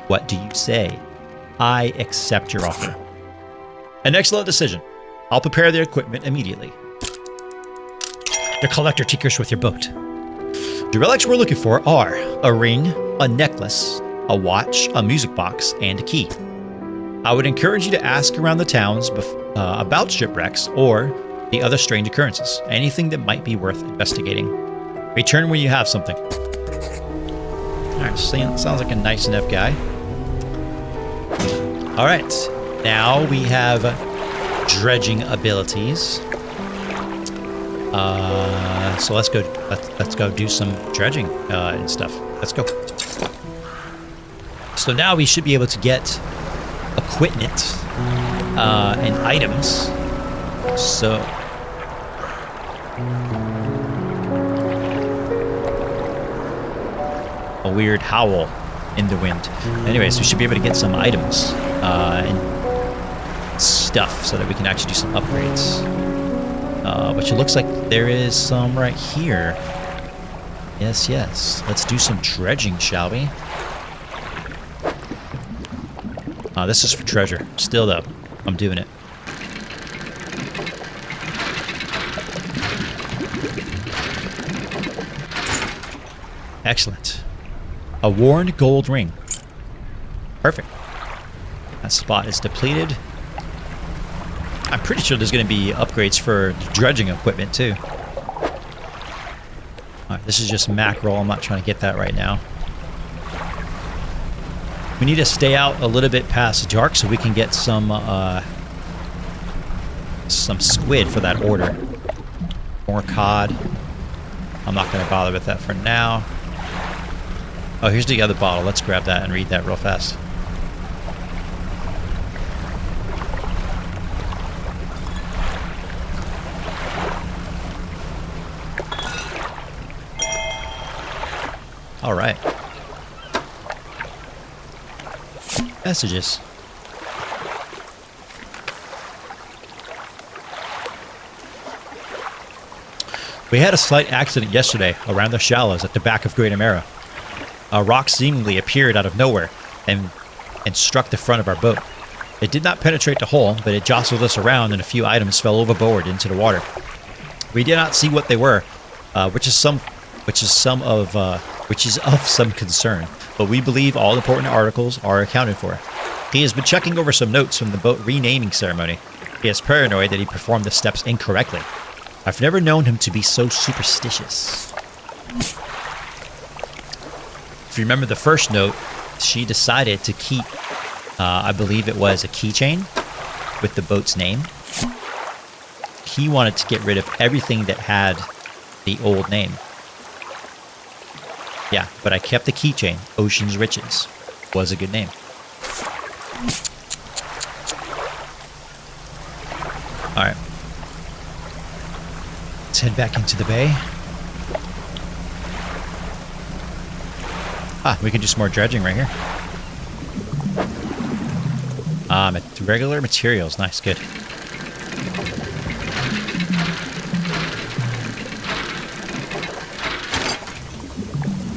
What do you say? I accept your offer. An excellent decision. I'll prepare the equipment immediately. The collector tinkers with your boat. The relics we're looking for are a ring, a necklace, a watch, a music box, and a key. I would encourage you to ask around the towns about shipwrecks or the other strange occurrences, anything that might be worth investigating. Return when you have something. Alright, sounds like a nice enough guy. Alright, now we have dredging abilities. So let's go do some dredging and stuff. Let's go. So now we should be able to get equipment and items. So a weird howl in the wind. Anyways, we should be able to get some items and stuff so that we can actually do some upgrades. Which it looks like there is some right here. Yes, yes. Let's do some dredging, shall we? This is for treasure. Still, though, I'm doing it. Excellent. A worn gold ring. Perfect. That spot is depleted. I'm pretty sure there's going to be upgrades for dredging equipment, too. Alright, this is just mackerel. I'm not trying to get that right now. We need to stay out a little bit past dark so we can get some squid for that order. More cod. I'm not going to bother with that for now. Oh, here's the other bottle. Let's grab that and read that real fast. All right. Messages. We had a slight accident yesterday around the shallows at the back of Great Amera. A rock seemingly appeared out of nowhere and struck the front of our boat. It did not penetrate the hull, but it jostled us around and a few items fell overboard into the water. We did not see what they were, which is of some concern, but we believe all important articles are accounted for. He has been checking over some notes from the boat renaming ceremony. He is paranoid that he performed the steps incorrectly. I've never known him to be so superstitious. If you remember the first note, she decided to keep, I believe it was a keychain with the boat's name. He wanted to get rid of everything that had the old name. Yeah, but I kept the keychain. Ocean's Riches was a good name. All right. Let's head back into the bay. We can do some more dredging right here. Regular materials. Nice, good.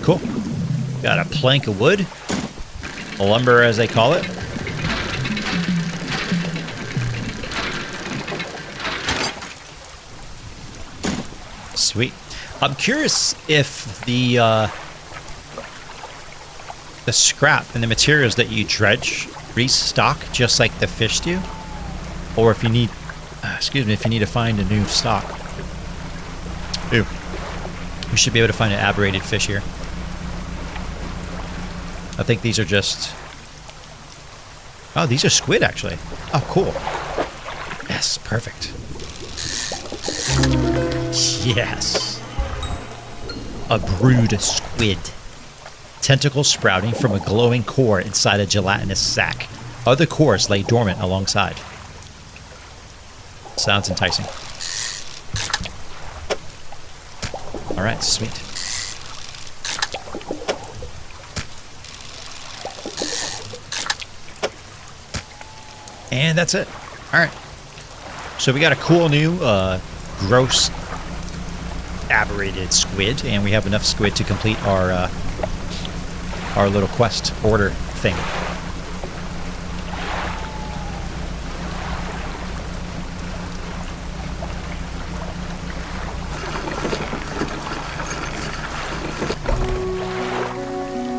Cool. Got a plank of wood. Lumber, as they call it. Sweet. I'm curious if the scrap and the materials that you dredge restock just like the fish do, or if you need, if you need to find a new stock. Ooh. We should be able to find an aberrated fish here. I think these are just... Oh, these are squid, actually. Oh, cool. Yes, perfect. Yes. A brood squid. Tentacles sprouting from a glowing core inside a gelatinous sac. Other cores lay dormant alongside. Sounds enticing. Alright, sweet. And that's it. Alright. So we got a cool new, gross, aberrated squid, and we have enough squid to complete our little quest order thing.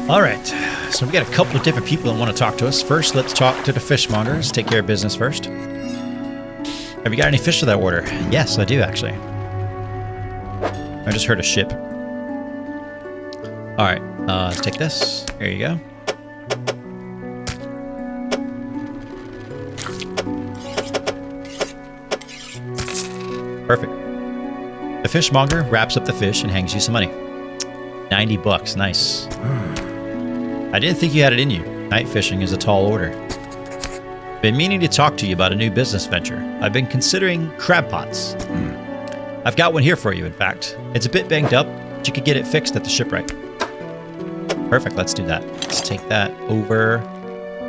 All right, so we got a couple of different people that want to talk to us. First, let's talk to the fishmongers. Take care of business first. Have you got any fish for that order? Yes, I do, actually. I just heard a ship. All right, let's take this. There you go. Perfect. The fishmonger wraps up the fish and hangs you some money. 90 bucks, nice. I didn't think you had it in you. Night fishing is a tall order. Been meaning to talk to you about a new business venture. I've been considering crab pots. I've got one here for you, in fact. It's a bit banged up, but you could get it fixed at the shipwright. Perfect, let's do that. Let's take that over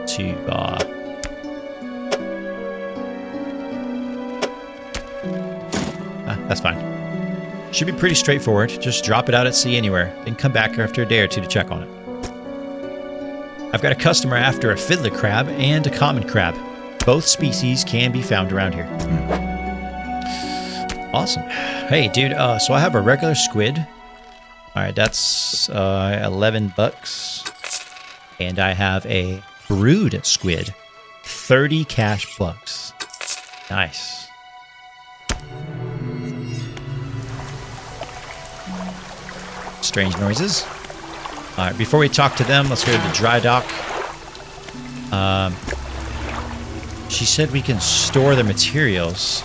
to That's fine. Should be pretty straightforward. Just drop it out at sea anywhere, then come back after a day or two to check on it. I've got a customer after a fiddler crab and a common crab. Both species can be found around here. Awesome. Hey, dude, so I have a regular squid. All right, that's 11 bucks. And I have a brood squid. 30 cash bucks. Nice. Strange noises. All right, before we talk to them, let's go to the dry dock. She said we can store the materials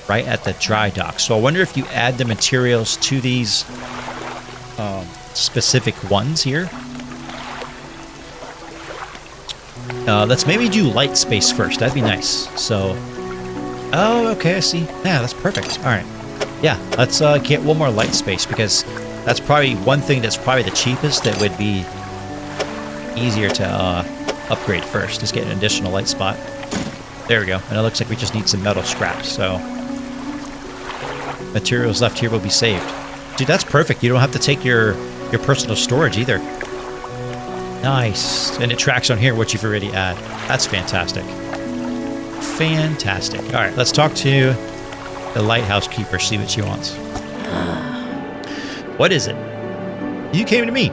right at the dry dock. So I wonder if you add the materials to these specific ones here. Let's maybe do light space first. That'd be nice. So, oh, okay, I see. Yeah, that's perfect. All right. Yeah, let's get one more light space because that's probably one thing that's probably the cheapest that would be easier to upgrade first, is get an additional light spot. There we go. And it looks like we just need some metal scraps, so materials left here will be saved. Dude, that's perfect. You don't have to take your personal storage either. Nice. And it tracks on here what you've already added. That's fantastic. Fantastic. All right, let's talk to the lighthouse keeper, see what she wants. What is it? You came to me.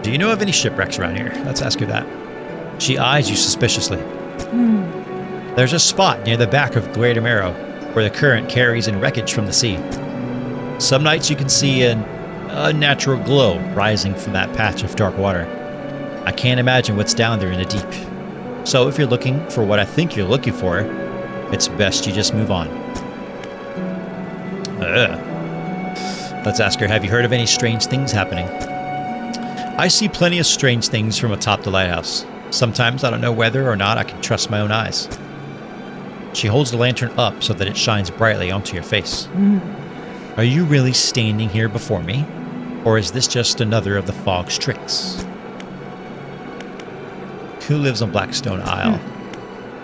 Do you know of any shipwrecks around here? Let's ask her that. She eyes you suspiciously. There's a spot near the back of Great Marrow where the current carries in wreckage from the sea. Some nights you can see an unnatural glow rising from that patch of dark water. I can't imagine what's down there in the deep. So if you're looking for what I think you're looking for, it's best you just move on. Let's ask her, have you heard of any strange things happening? I see plenty of strange things from atop the lighthouse. Sometimes I don't know whether or not I can trust my own eyes. She holds the lantern up so that it shines brightly onto your face. Are you really standing here before me? Or is this just another of the fog's tricks? Who lives on Blackstone Isle?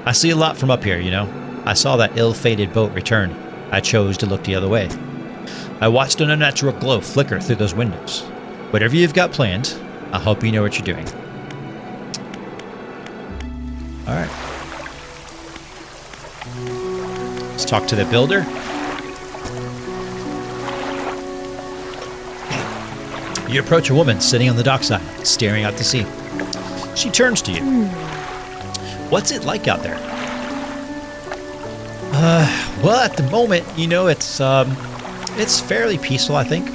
I see a lot from up here, you know. I saw that ill-fated boat return. I chose to look the other way. I watched an unnatural glow flicker through those windows. Whatever you've got planned, I hope you know what you're doing. All right. Let's talk to the builder. You approach a woman sitting on the dockside, staring out to sea. She turns to you. What's it like out there? Well, at the moment, you know, it's fairly peaceful, I think.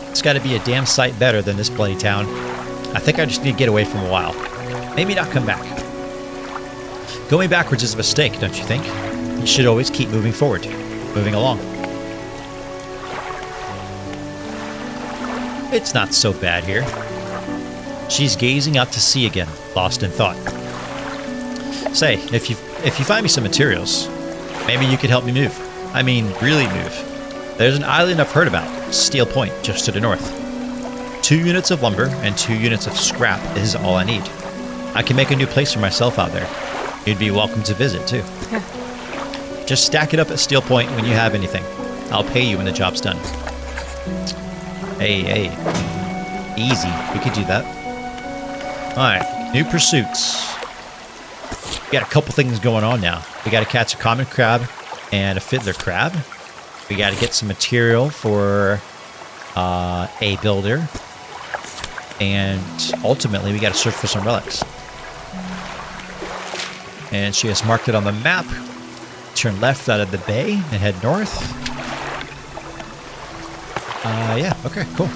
It's got to be a damn sight better than this bloody town. I think I just need to get away for a while. Maybe not come back. Going backwards is a mistake, don't you think? You should always keep moving forward, moving along. It's not so bad here. She's gazing out to sea again, lost in thought. Say, if you find me some materials, maybe you could help me move. I mean, really move. There's an island I've heard about, Steel Point, just to the north. 2 units of lumber and 2 units of scrap is all I need. I can make a new place for myself out there. You'd be welcome to visit, too. Yeah. Just stack it up at Steel Point when you have anything. I'll pay you when the job's done. Hey. Easy. We could do that. Alright, new pursuits. We got a couple things going on now. We got to catch a common crab and a fiddler crab. We got to get some material for a builder. And ultimately, we got to search for some relics. And she has marked it on the map. Turn left out of the bay and head north. Yeah, okay, cool.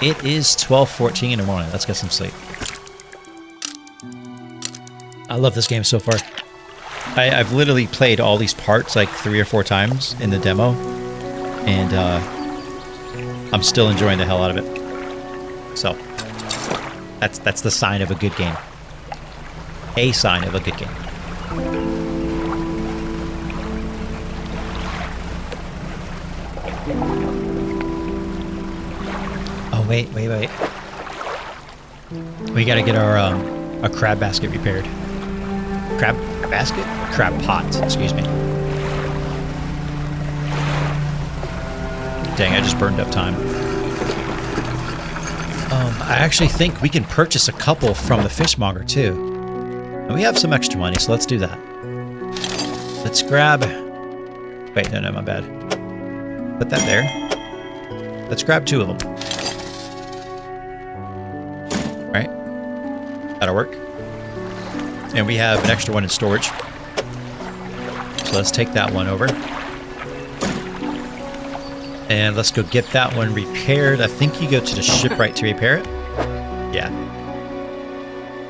It is 12:14 in the morning. Let's get some sleep. I love this game so far. I've literally played all these parts like 3 or 4 times in the demo. And I'm still enjoying the hell out of it. So, that's the sign of a good game. A sign of a good game. Oh, wait. We gotta get our crab basket repaired. crab basket? Crab pot, excuse me. Dang, I just burned up time. I actually think we can purchase a couple from the fishmonger too. And we have some extra money, so let's do that. Let's grab... Wait, no, my bad. Put that there. Let's grab 2 of them. Right? That'll work. And we have an extra one in storage. So let's take that one over. And let's go get that one repaired. I think you go to the shipwright to repair it. Yeah.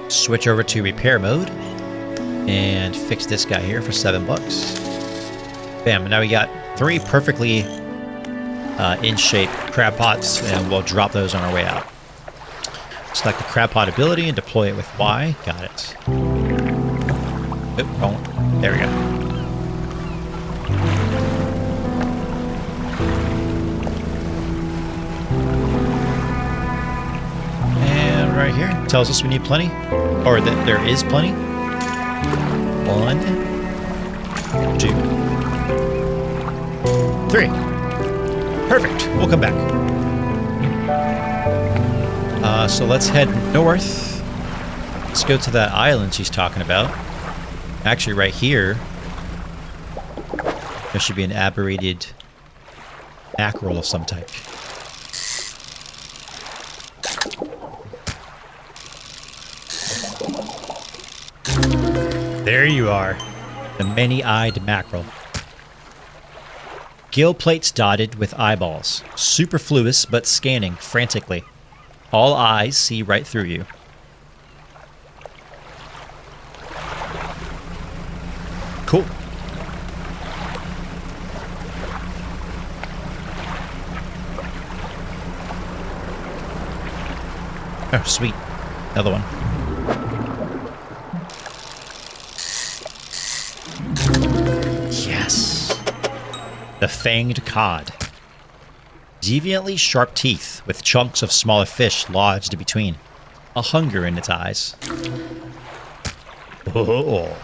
Switch over to repair mode. And fix this guy here for $7. Bam, now we got 3 perfectly in shape crab pots, and we'll drop those on our way out. Select the crab pot ability and deploy it with Y. Got it. Oop, wrong. There we go. And right here tells us we need plenty, or that there is plenty. 1, 2, 3. Perfect. We'll come back. So let's head north. Let's go to that island she's talking about. Actually, right here, there should be an aberrated mackerel of some type. There you are. The many-eyed mackerel. Gill plates dotted with eyeballs. Superfluous but scanning frantically. All eyes see right through you. Cool. Oh, sweet. Another one. Yes. The fanged cod. Deviantly sharp teeth with chunks of smaller fish lodged between. A hunger in its eyes. Oh.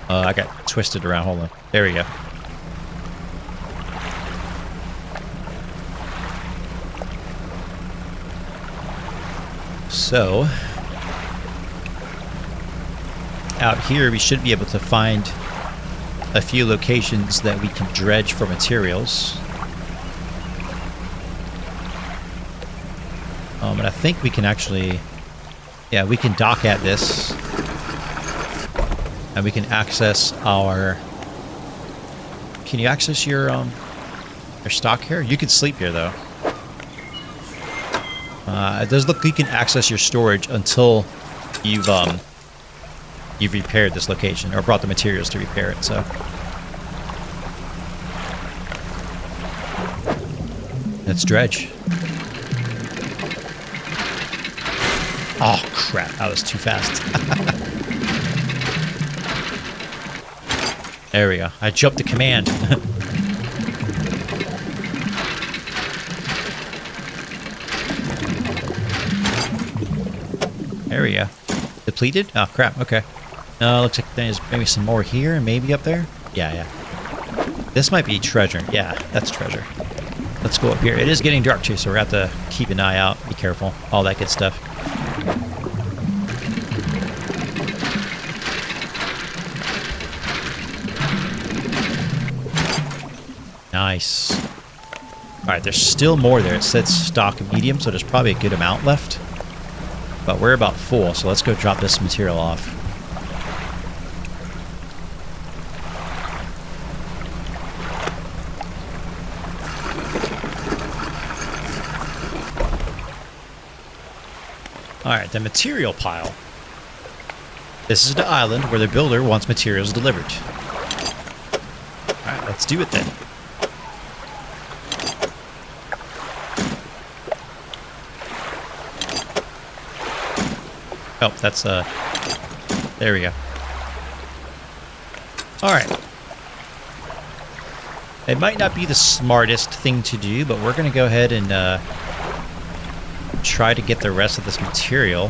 I got twisted around. Hold on. There we go. So, out here we should be able to find a few locations that we can dredge for materials. And I think we can actually... Yeah, we can dock at this. And we can access our... Can you access your stock here? You can sleep here, though. It does look like you can access your storage until you've repaired this location, or brought the materials to repair it, so... Let's dredge. Oh, crap. That was too fast. There we go. I jumped to command. There we go. Depleted? Oh, crap. Okay. No, looks like there's maybe some more here and maybe up there. Yeah. This might be treasure. Yeah, that's treasure. Let's go up here. It is getting dark, too, so we're going to have to keep an eye out. Be careful. All that good stuff. Nice. Alright, there's still more there. It says stock medium, so there's probably a good amount left. But we're about full, so let's go drop this material off. Alright, the material pile. This is the island where the builder wants materials delivered. Alright, let's do it then. Oh, that's, there we go. Alright. It might not be the smartest thing to do, but we're going to go ahead and, try to get the rest of this material.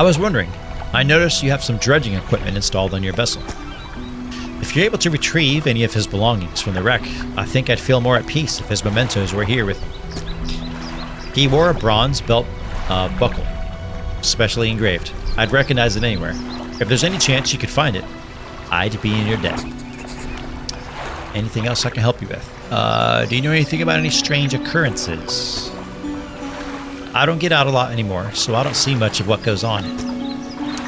I was wondering, I noticed you have some dredging equipment installed on your vessel. If you're able to retrieve any of his belongings from the wreck, I think I'd feel more at peace if his mementos were here with me. He wore a bronze belt buckle, specially engraved. I'd recognize it anywhere. If there's any chance you could find it, I'd be in your debt. Anything else I can help you with? Do you know anything about any strange occurrences? I don't get out a lot anymore, so I don't see much of what goes on.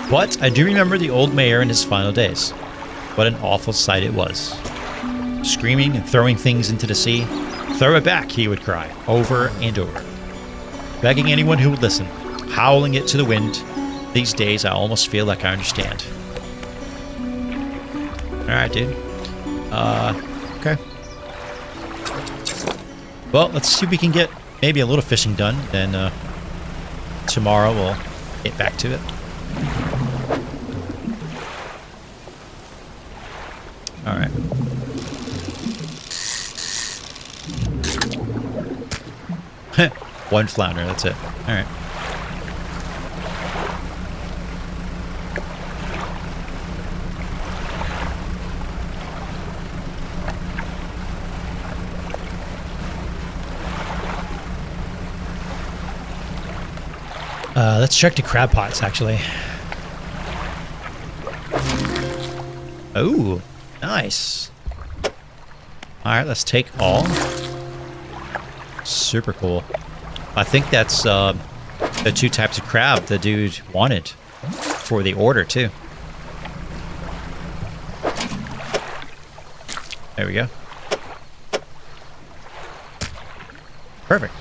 But I do remember the old mayor in his final days. What an awful sight it was. Screaming and throwing things into the sea. Throw it back, he would cry, over and over. Begging anyone who would listen, howling it to the wind. These days, I almost feel like I understand. Alright, dude. Okay. Well, let's see if we can get maybe a little fishing done. Then tomorrow we'll get back to it. Alright. One flounder, that's it. Alright. Let's check the crab pots, actually. Oh, nice. Alright, let's take all. Super cool. I think that's the two types of crab the dude wanted for the order, too. There we go. Perfect.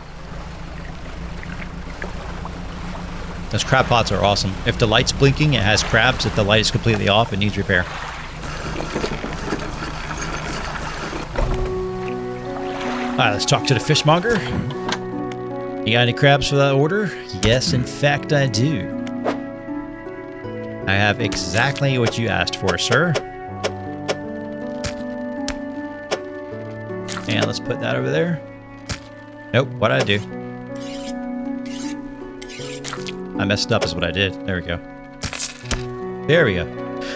Those crab pots are awesome. If the light's blinking, it has crabs. If the light is completely off, it needs repair. Alright, let's talk to the fishmonger. You got any crabs for that order? Yes, in fact, I do. I have exactly what you asked for, sir. And let's put that over there. Nope, what'd I do? I messed up is what I did. There we go. There we go.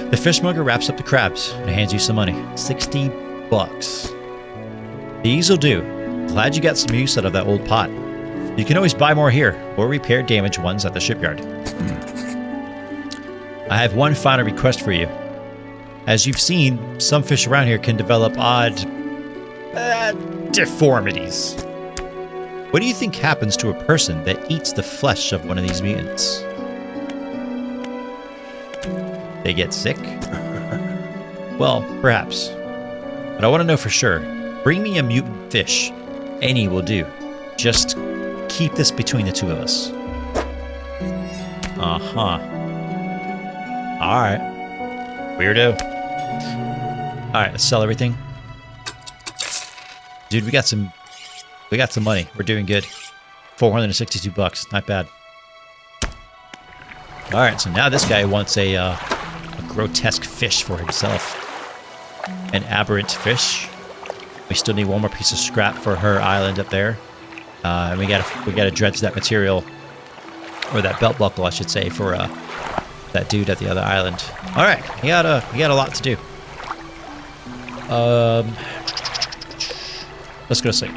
The fishmonger wraps up the crabs and hands you some money. $60. These'll do. Glad you got some use out of that old pot. You can always buy more here or repair damaged ones at the shipyard. I have one final request for you. As you've seen, some fish around here can develop odd deformities. What do you think happens to a person that eats the flesh of one of these mutants? They get sick? Well, perhaps. But I want to know for sure. Bring me a mutant fish. Any will do. Just keep this between the two of us. Uh-huh. Alright. Weirdo. Alright, let's sell everything. Dude, we got some money. We're doing good. 462 bucks. Not bad. Alright, so now this guy wants a grotesque fish for himself. An aberrant fish. We still need one more piece of scrap for her island up there. And we gotta dredge that material, or that belt buckle, I should say, for that dude at the other island. Alright, we got a lot to do. Let's go sleep.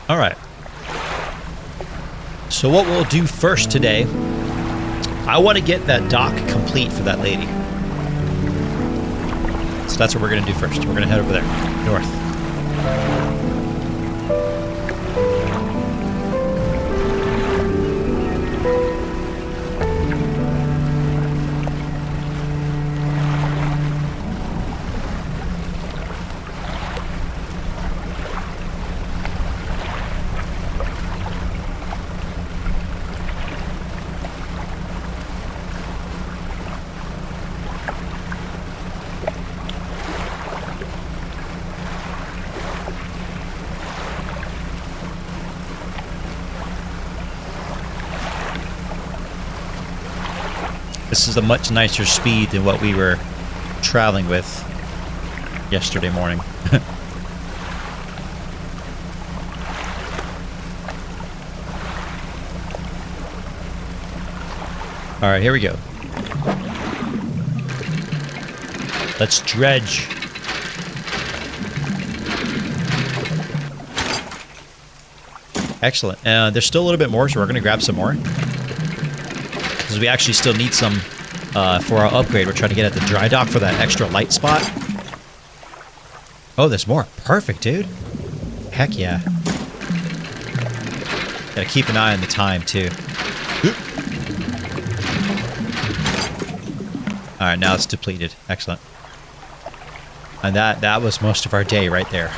All right. So what we'll do first today, I want to get that dock complete for that lady. So that's what we're going to do first. We're going to head over there, north. This is a much nicer speed than what we were traveling with yesterday morning. All right, here we go. Let's dredge. Excellent. There's still a little bit more, so we're going to grab some more. Because we actually still need some for our upgrade. We're trying to get at the dry dock for that extra light spot. Oh, there's more. Perfect, dude. Heck yeah. Gotta keep an eye on the time, too. Alright, now it's depleted. Excellent. And that was most of our day right there.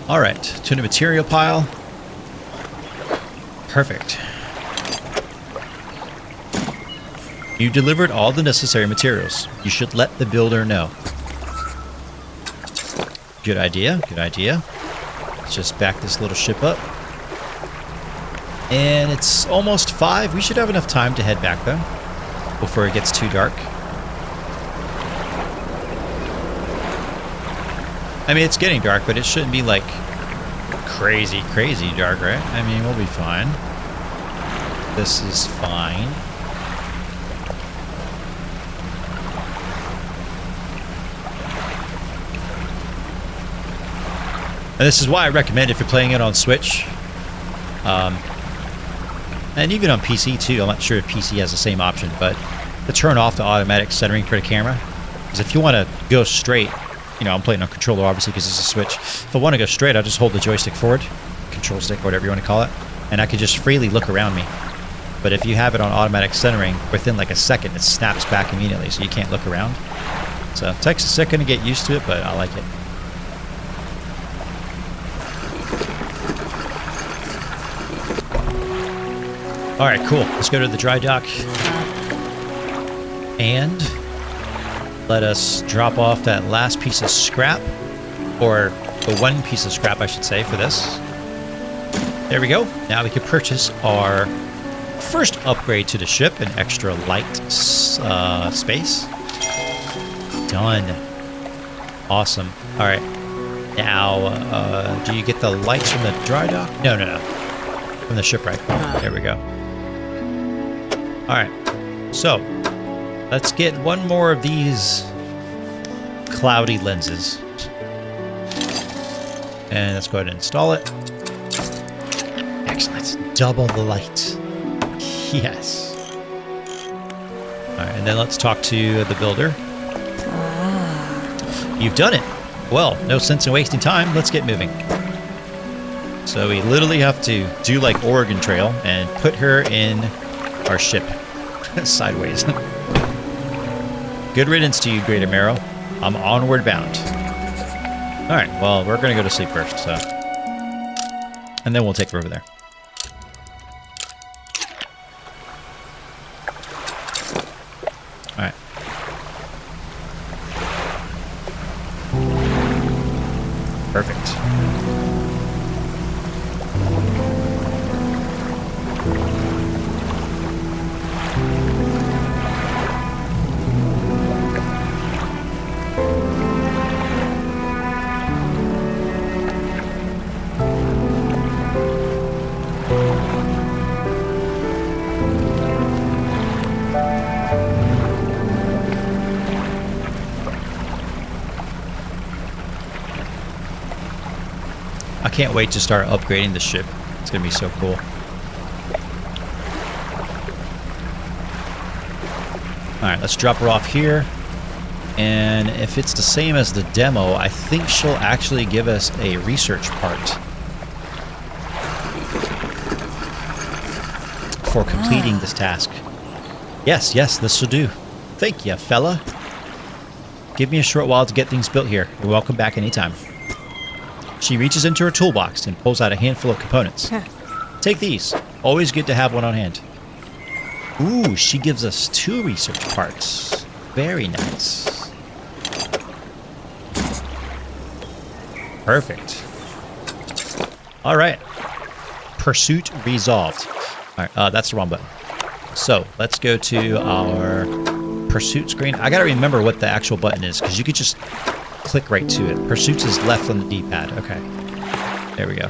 Alright, to the material pile. Perfect. You delivered all the necessary materials. You should let the builder know. Good idea, good idea. Let's just back this little ship up. And it's almost 5. We should have enough time to head back, though, before it gets too dark. I mean, it's getting dark, but it shouldn't be, like, crazy dark, right? I mean, we'll be fine. This is fine. And this is why I recommend if you're playing it on Switch. And even on PC too. I'm not sure if PC has the same option, but to turn off the automatic centering for the camera. Because if you want to go straight, you know, I'm playing on controller obviously because it's a Switch. If I want to go straight, I'll just hold the joystick forward, control stick, whatever you want to call it, and I can just freely look around me. But if you have it on automatic centering, within like a second, it snaps back immediately, so you can't look around. So it takes a second to get used to it, but I like it. All right, cool. Let's go to the dry dock. And let us drop off that last piece of scrap. Or the one piece of scrap, I should say, for this. There we go. Now we can purchase our first upgrade to the ship, an extra light space. Done. Awesome. All right. Now, do you get the lights from the dry dock? No. From the shipwright. There we go. All right. So, let's get one more of these cloudy lenses. And let's go ahead and install it. Excellent. Double the light. Yes. All right, and then let's talk to the builder. You've done it. Well, no sense in wasting time. Let's get moving. So we literally have to do like Oregon Trail and put her in our ship. Sideways. Good riddance to you, Greater Marrow. I'm onward bound. Alright, well, we're going to go to sleep first, so. And then we'll take her over there. Alright. Perfect. I can't wait to start upgrading the ship. It's going to be so cool. Alright, let's drop her off here. And if it's the same as the demo, I think she'll actually give us a research part for completing this task. Yes, this will do. Thank you, fella. Give me a short while to get things built here. You're welcome back anytime. She reaches into her toolbox and pulls out a handful of components. Take these. Always good to have one on hand. Ooh, she gives us 2 research parts. Very nice. Perfect. All right. Pursuit resolved. All right, that's the wrong button. So let's go to our pursuit screen. I gotta remember what the actual button is because you could just click right to it. Pursuits is left on the D-pad. Okay. There we go.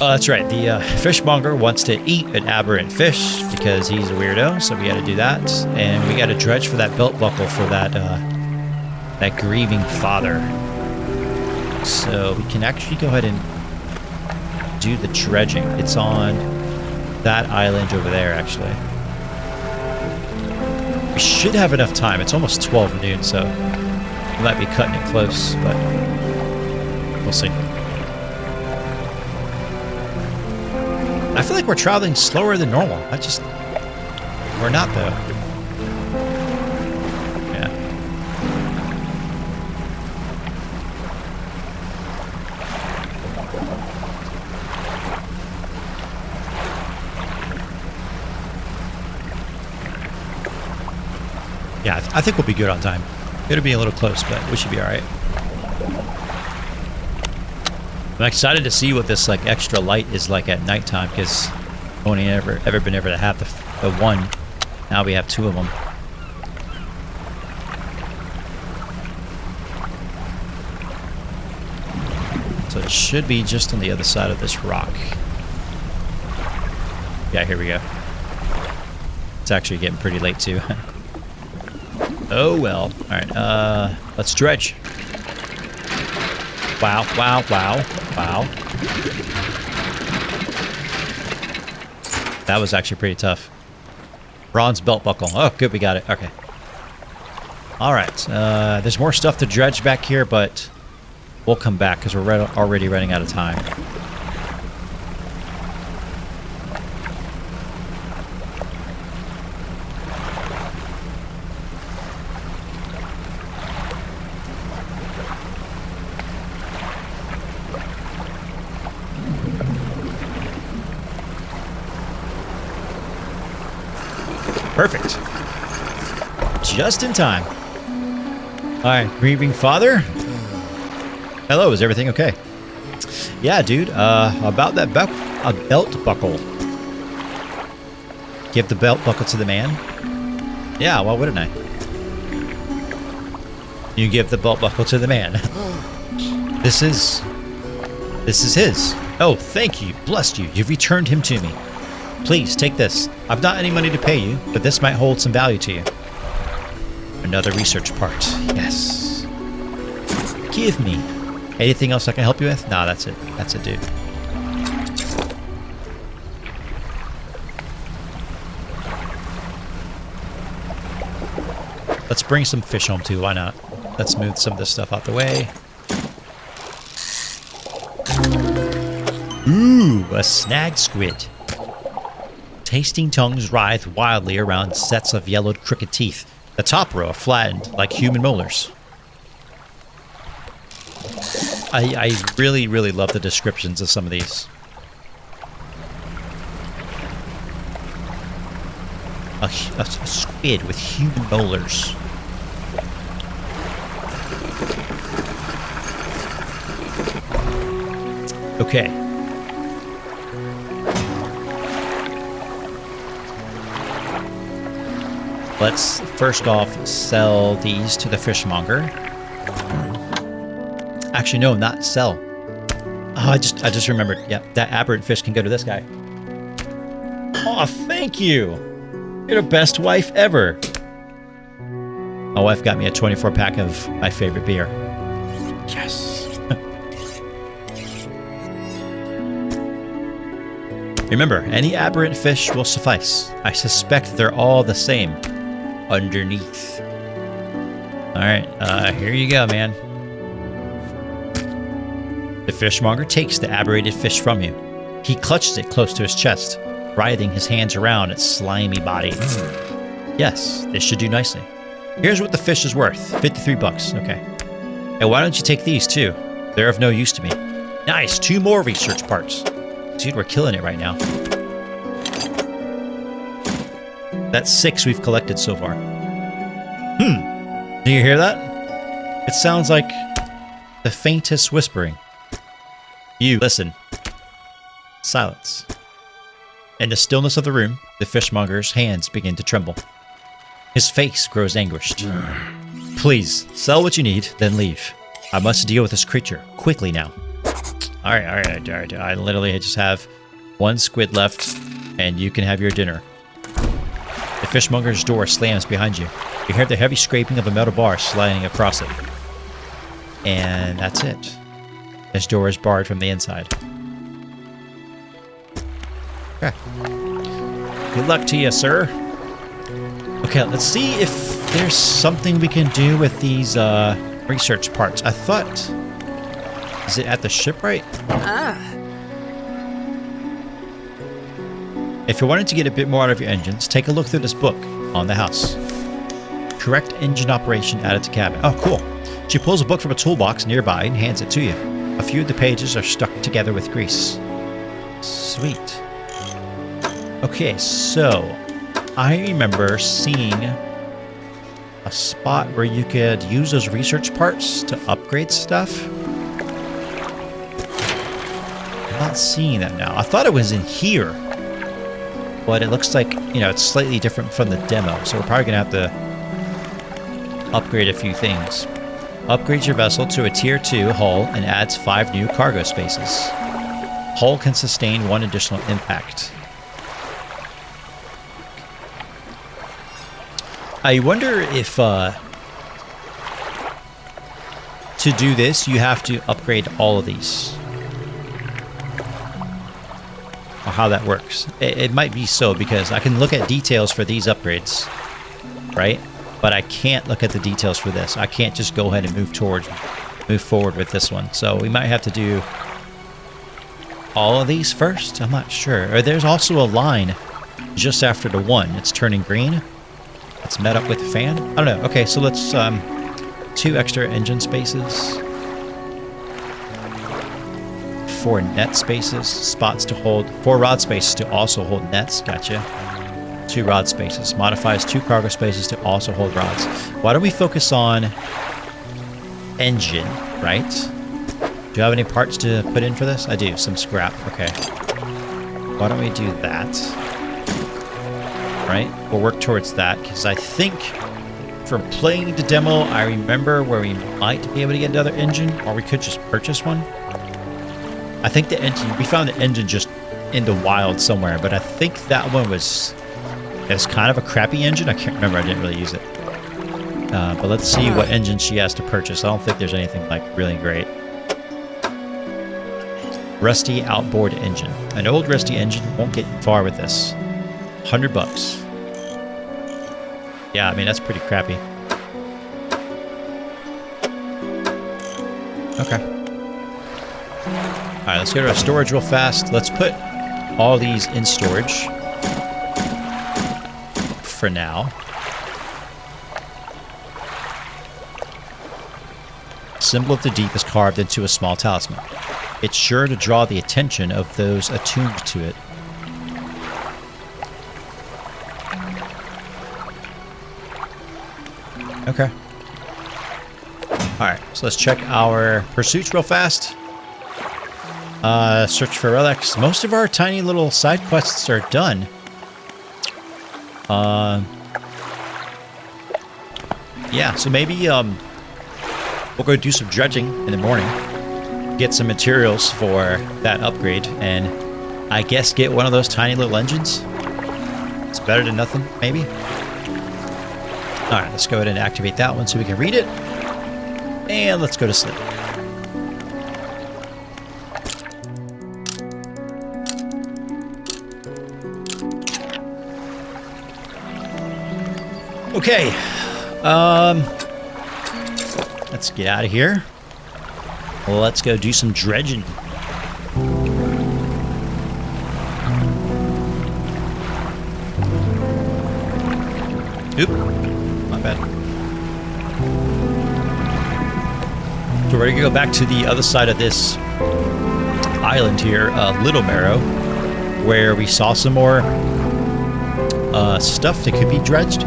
Oh, that's right. The fishmonger wants to eat an aberrant fish because he's a weirdo, so we got to do that. And we got to dredge for that belt buckle for that that grieving father. So we can actually go ahead and do the dredging. It's on that island over there, actually. We should have enough time. It's almost 12 noon, so we might be cutting it close, but we'll see. I feel like we're traveling slower than normal. We're not though. Yeah. Yeah, I think we'll be good on time. It'll be a little close, but we should be all right. I'm excited to see what this like extra light is like at nighttime because only ever been able to have the one. Now we have two of them. So it should be just on the other side of this rock. Yeah, here we go. It's actually getting pretty late too. Oh well. All right. Let's dredge. Wow! Wow! Wow! Wow. That was actually pretty tough. Bronze belt buckle. Oh, good, we got it. Okay. All right. There's more stuff to dredge back here, but we'll come back because we're already running out of time. Perfect. Just in time. All right, grieving father. Hello, is everything okay? Yeah, dude. About that belt buckle. Give the belt buckle to the man. Yeah, why wouldn't I? You give the belt buckle to the man. This is his. Oh, thank you. Blessed you. You've returned him to me. Please, take this. I've not any money to pay you, but this might hold some value to you. Another research part. Yes. Give me. Anything else I can help you with? Nah, that's it. That's it, dude. Let's bring some fish home, too. Why not? Let's move some of this stuff out the way. Ooh, a snag squid. Tasting tongues writhe wildly around sets of yellowed crooked teeth. The top row are flattened like human molars. I really, really love the descriptions of some of these. A squid with human molars. Okay. Let's first off sell these to the fishmonger. Actually, no, not sell. Oh, I just remembered. Yeah, that aberrant fish can go to this guy. Oh, thank you. You're the best wife ever. My wife got me a 24-pack of my favorite beer. Yes. Remember, any aberrant fish will suffice. I suspect they're all the same. Underneath. Alright, here you go, man. The fishmonger takes the aberrated fish from you. He clutches it close to his chest, writhing his hands around its slimy body. Yes, this should do nicely. Here's what the fish is worth. 53 bucks. Okay. And why don't you take these, too? They're of no use to me. Nice, 2 more research parts. Dude, we're killing it right now. That's 6 we've collected so far. Do you hear that? It sounds like The faintest whispering. You listen. Silence. In the stillness of the room, the fishmonger's hands begin to tremble. His face grows anguished. Please, sell what you need, then leave. I must deal with this creature, quickly now. Alright. I literally just have one squid left, and you can have your dinner. The fishmonger's door slams behind you. You hear the heavy scraping of a metal bar sliding across it. And that's it. This door is barred from the inside. Okay. Good luck to you, sir. Okay, let's see if there's something we can do with these research parts. I thought... Is it at the shipwright? If you're wanting to get a bit more out of your engines, take a look through this book on the house. Correct engine operation added to cabin. Oh, cool. She pulls a book from a toolbox nearby and hands it to you. A few of the pages are stuck together with grease. Sweet. Okay, so I remember seeing a spot where you could use those research parts to upgrade stuff. I'm not seeing that now. I thought it was in here, but it looks like, you know, it's slightly different from the demo, so we're probably gonna have to upgrade a few things. Upgrades your vessel to a tier 2 hull and adds 5 new cargo spaces. Hull can sustain 1 additional impact. I wonder if to do this you have to upgrade all of these, or how that works. It might be so, because I can look at details for these upgrades, right? But I can't look at the details for this. I can't just go ahead and move forward with this one. So we might have to do all of these first. I'm not sure. Or there's also a line just after the one. It's turning green. It's met up with the fan. I don't know. Okay, so let's 2 extra engine spaces, 4 net spaces, spots to hold, 4 rod spaces to also hold nets. Gotcha. 2 rod spaces. Modifies 2 cargo spaces to also hold rods. Why don't we focus on engine, right? Do you have any parts to put in for this? I do. Some scrap. Okay. Why don't we do that? Right? We'll work towards that, because I think from playing the demo, I remember where we might be able to get another engine, or we could just purchase one. I think the engine, we found the engine just in the wild somewhere, but I think that one was... It's kind of a crappy engine. I can't remember. I didn't really use it. But let's see what engine she has to purchase. I don't think there's anything like really great. Rusty outboard engine. An old rusty engine won't get far with this. $100. Yeah, I mean, that's pretty crappy. Okay. Alright, let's go to our storage real fast. Let's put all these in storage for now. Symbol of the Deep is carved into a small talisman. It's sure to draw the attention of those attuned to it. Okay. Alright, so let's check our pursuits real fast. Search for relics. Most of our tiny little side quests are done. Yeah, so maybe we'll go do some dredging in the morning, get some materials for that upgrade, and I guess get one of those tiny little engines. It's better than nothing, maybe. Alright, let's go ahead and activate that one so we can read it, and let's go to sleep. Okay, let's get out of here. Let's go do some dredging. Oop, my bad. So we're gonna go back to the other side of this island here, Little Marrow, where we saw some more stuff that could be dredged.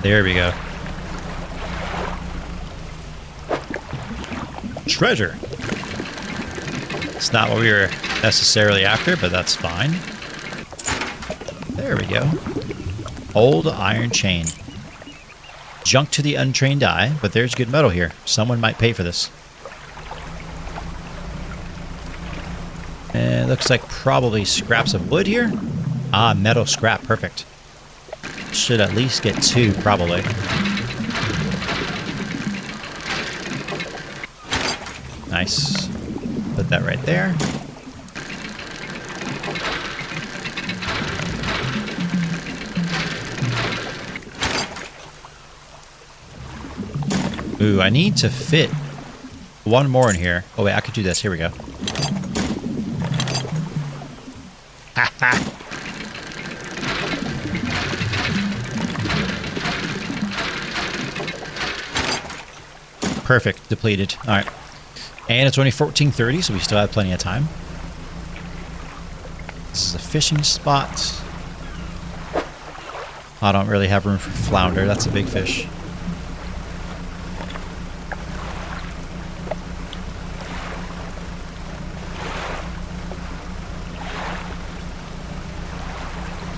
There we go. Treasure. It's not what we were necessarily after, but that's fine. There we go. Old iron chain. Junk to the untrained eye, but there's good metal here. Someone might pay for this. And it looks like probably scraps of wood here. Ah, metal scrap. Perfect. Should at least get 2, probably. Nice. Put that right there. Ooh, I need to fit one more in here. Oh, wait, I could do this. Here we go. Ha ha! Perfect. Depleted. All right. And it's only 14:30, so we still have plenty of time. This is a fishing spot. I don't really have room for flounder. That's a big fish.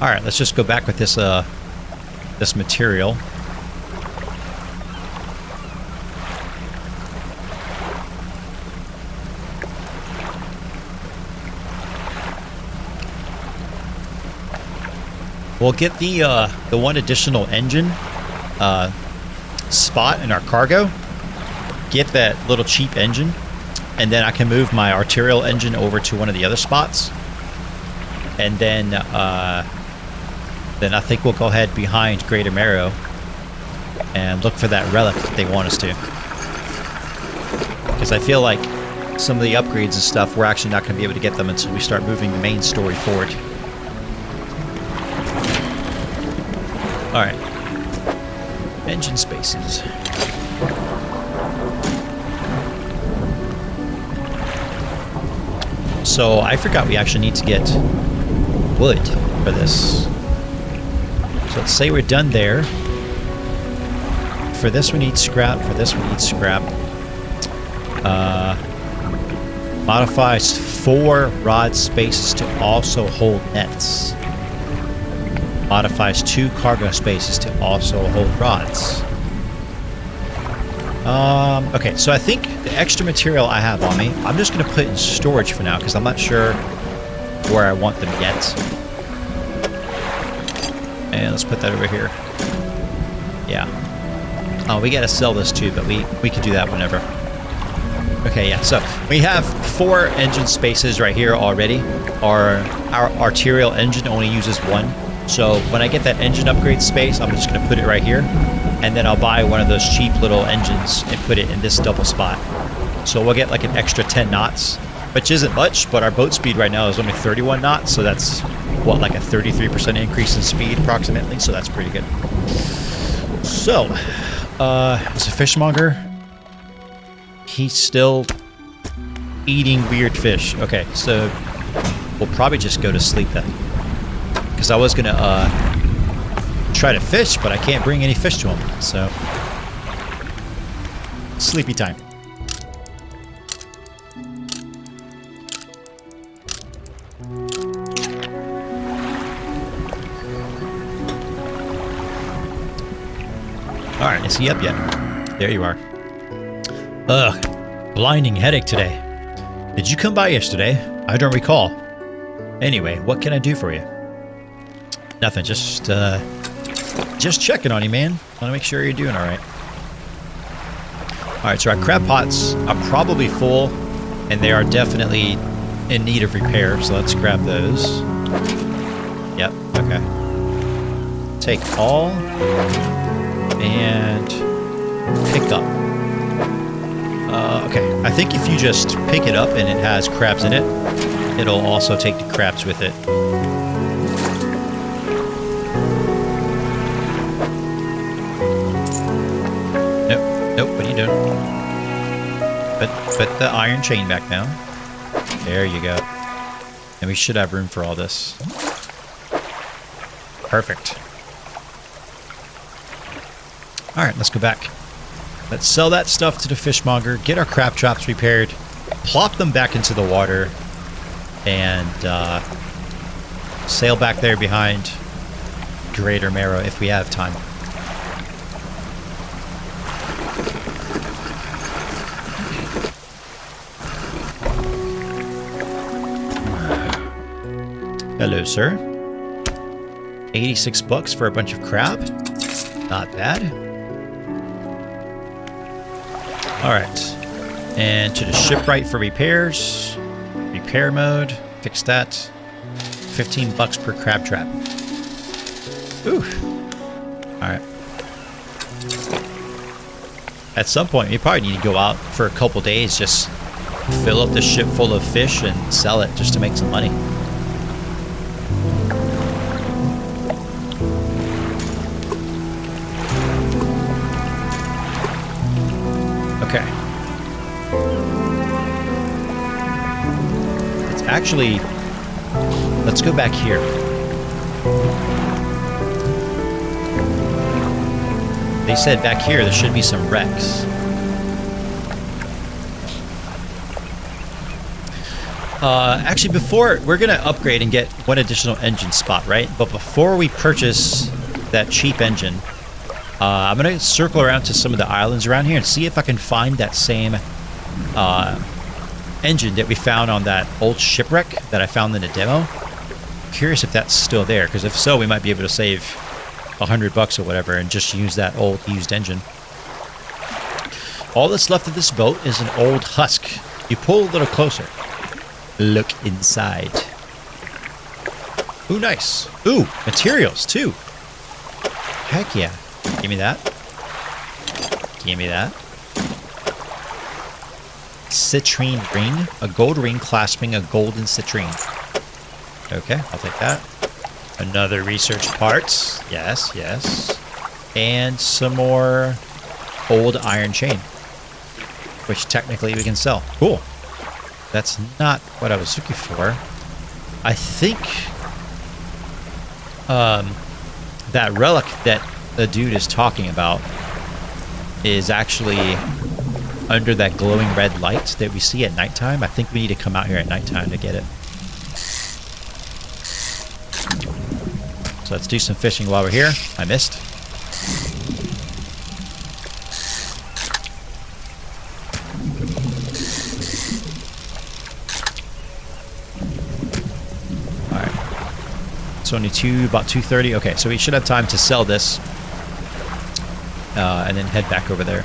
All right, let's just go back with this this material. We'll get the one additional engine spot in our cargo. Get that little cheap engine, and then I can move my arterial engine over to one of the other spots. And then I think we'll go ahead behind Greater Marrow and look for that relic that they want us to. Because I feel like some of the upgrades and stuff, we're actually not going to be able to get them until we start moving the main story forward. Alright. Engine spaces. So I forgot we actually need to get wood for this. So let's say we're done there. For this we need scrap. For this we need scrap. Modifies 4 rod spaces to also hold nets. Modifies 2 cargo spaces to also hold rods. Okay, so I think the extra material I have on me, I'm just going to put in storage for now because I'm not sure where I want them yet. And let's put that over here. Yeah. Oh, we got to sell this too, but we can do that whenever. Okay, yeah, so we have 4 engine spaces right here already. Our arterial engine only uses 1. So when I get that engine upgrade space, I'm just going to put it right here. And then I'll buy one of those cheap little engines and put it in this double spot. So we'll get like an extra 10 knots, which isn't much, but our boat speed right now is only 31 knots. So that's, what, like a 33% increase in speed approximately. So that's pretty good. So, it's a fishmonger. He's still eating weird fish. Okay, so we'll probably just go to sleep then. Because I was going to try to fish, but I can't bring any fish to him. So, sleepy time. Alright, is he up yet? There you are. Ugh, blinding headache today. Did you come by yesterday? I don't recall. Anyway, what can I do for you? Nothing, just checking on you, man. Want to make sure you're doing all right. All right, so our crab pots are probably full, and they are definitely in need of repair. So let's grab those. Yep. Okay. Take all and pick up. Okay. I think if you just pick it up and it has crabs in it, it'll also take the crabs with it. Nope, what are you doing? Put the iron chain back down. There you go. And we should have room for all this. Perfect. All right, let's go back. Let's sell that stuff to the fishmonger, get our crab traps repaired, plop them back into the water, and sail back there behind Greater Marrow if we have time. Hello, sir. 86 bucks for a bunch of crab. Not bad. Alright. And to the shipwright for repairs. Repair mode. Fix that. 15 bucks per crab trap. Ooh. Alright. At some point, you probably need to go out for a couple days, just fill up the ship full of fish and sell it just to make some money. Okay. It's actually... Let's go back here. They said back here there should be some wrecks. Actually, before... We're going to upgrade and get one additional engine spot, right? But before we purchase that cheap engine... I'm going to circle around to some of the islands around here and see if I can find that same engine that we found on that old shipwreck that I found in the demo. Curious if that's still there, because if so, we might be able to save $100 or whatever and just use that old used engine. All that's left of this boat is an old husk. You pull a little closer. Look inside. Ooh, nice. Ooh, materials too. Heck yeah. Give me that. Give me that. Citrine ring. A gold ring clasping a golden citrine. Okay, I'll take that. Another research parts. Yes, yes. And some more old iron chain. Which technically we can sell. Cool. That's not what I was looking for. I think... that relic that the dude is talking about is actually under that glowing red light that we see at nighttime. I think we need to come out here at nighttime to get it. So let's do some fishing while we're here. I missed. Alright. It's only about 2:30. Okay, so we should have time to sell this. And then head back over there.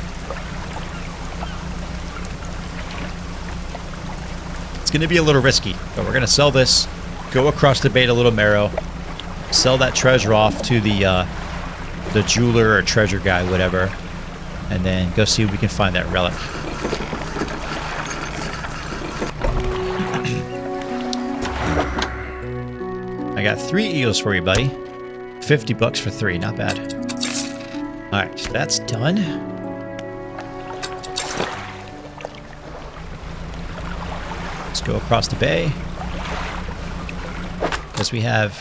It's going to be a little risky, but we're going to sell this, go across the bay to Little Marrow, sell that treasure off to the jeweler or treasure guy, whatever, and then go see if we can find that relic. I got 3 eels for you, buddy. 50 bucks for 3, not bad. Alright, so that's done. Let's go across the bay. Because we have...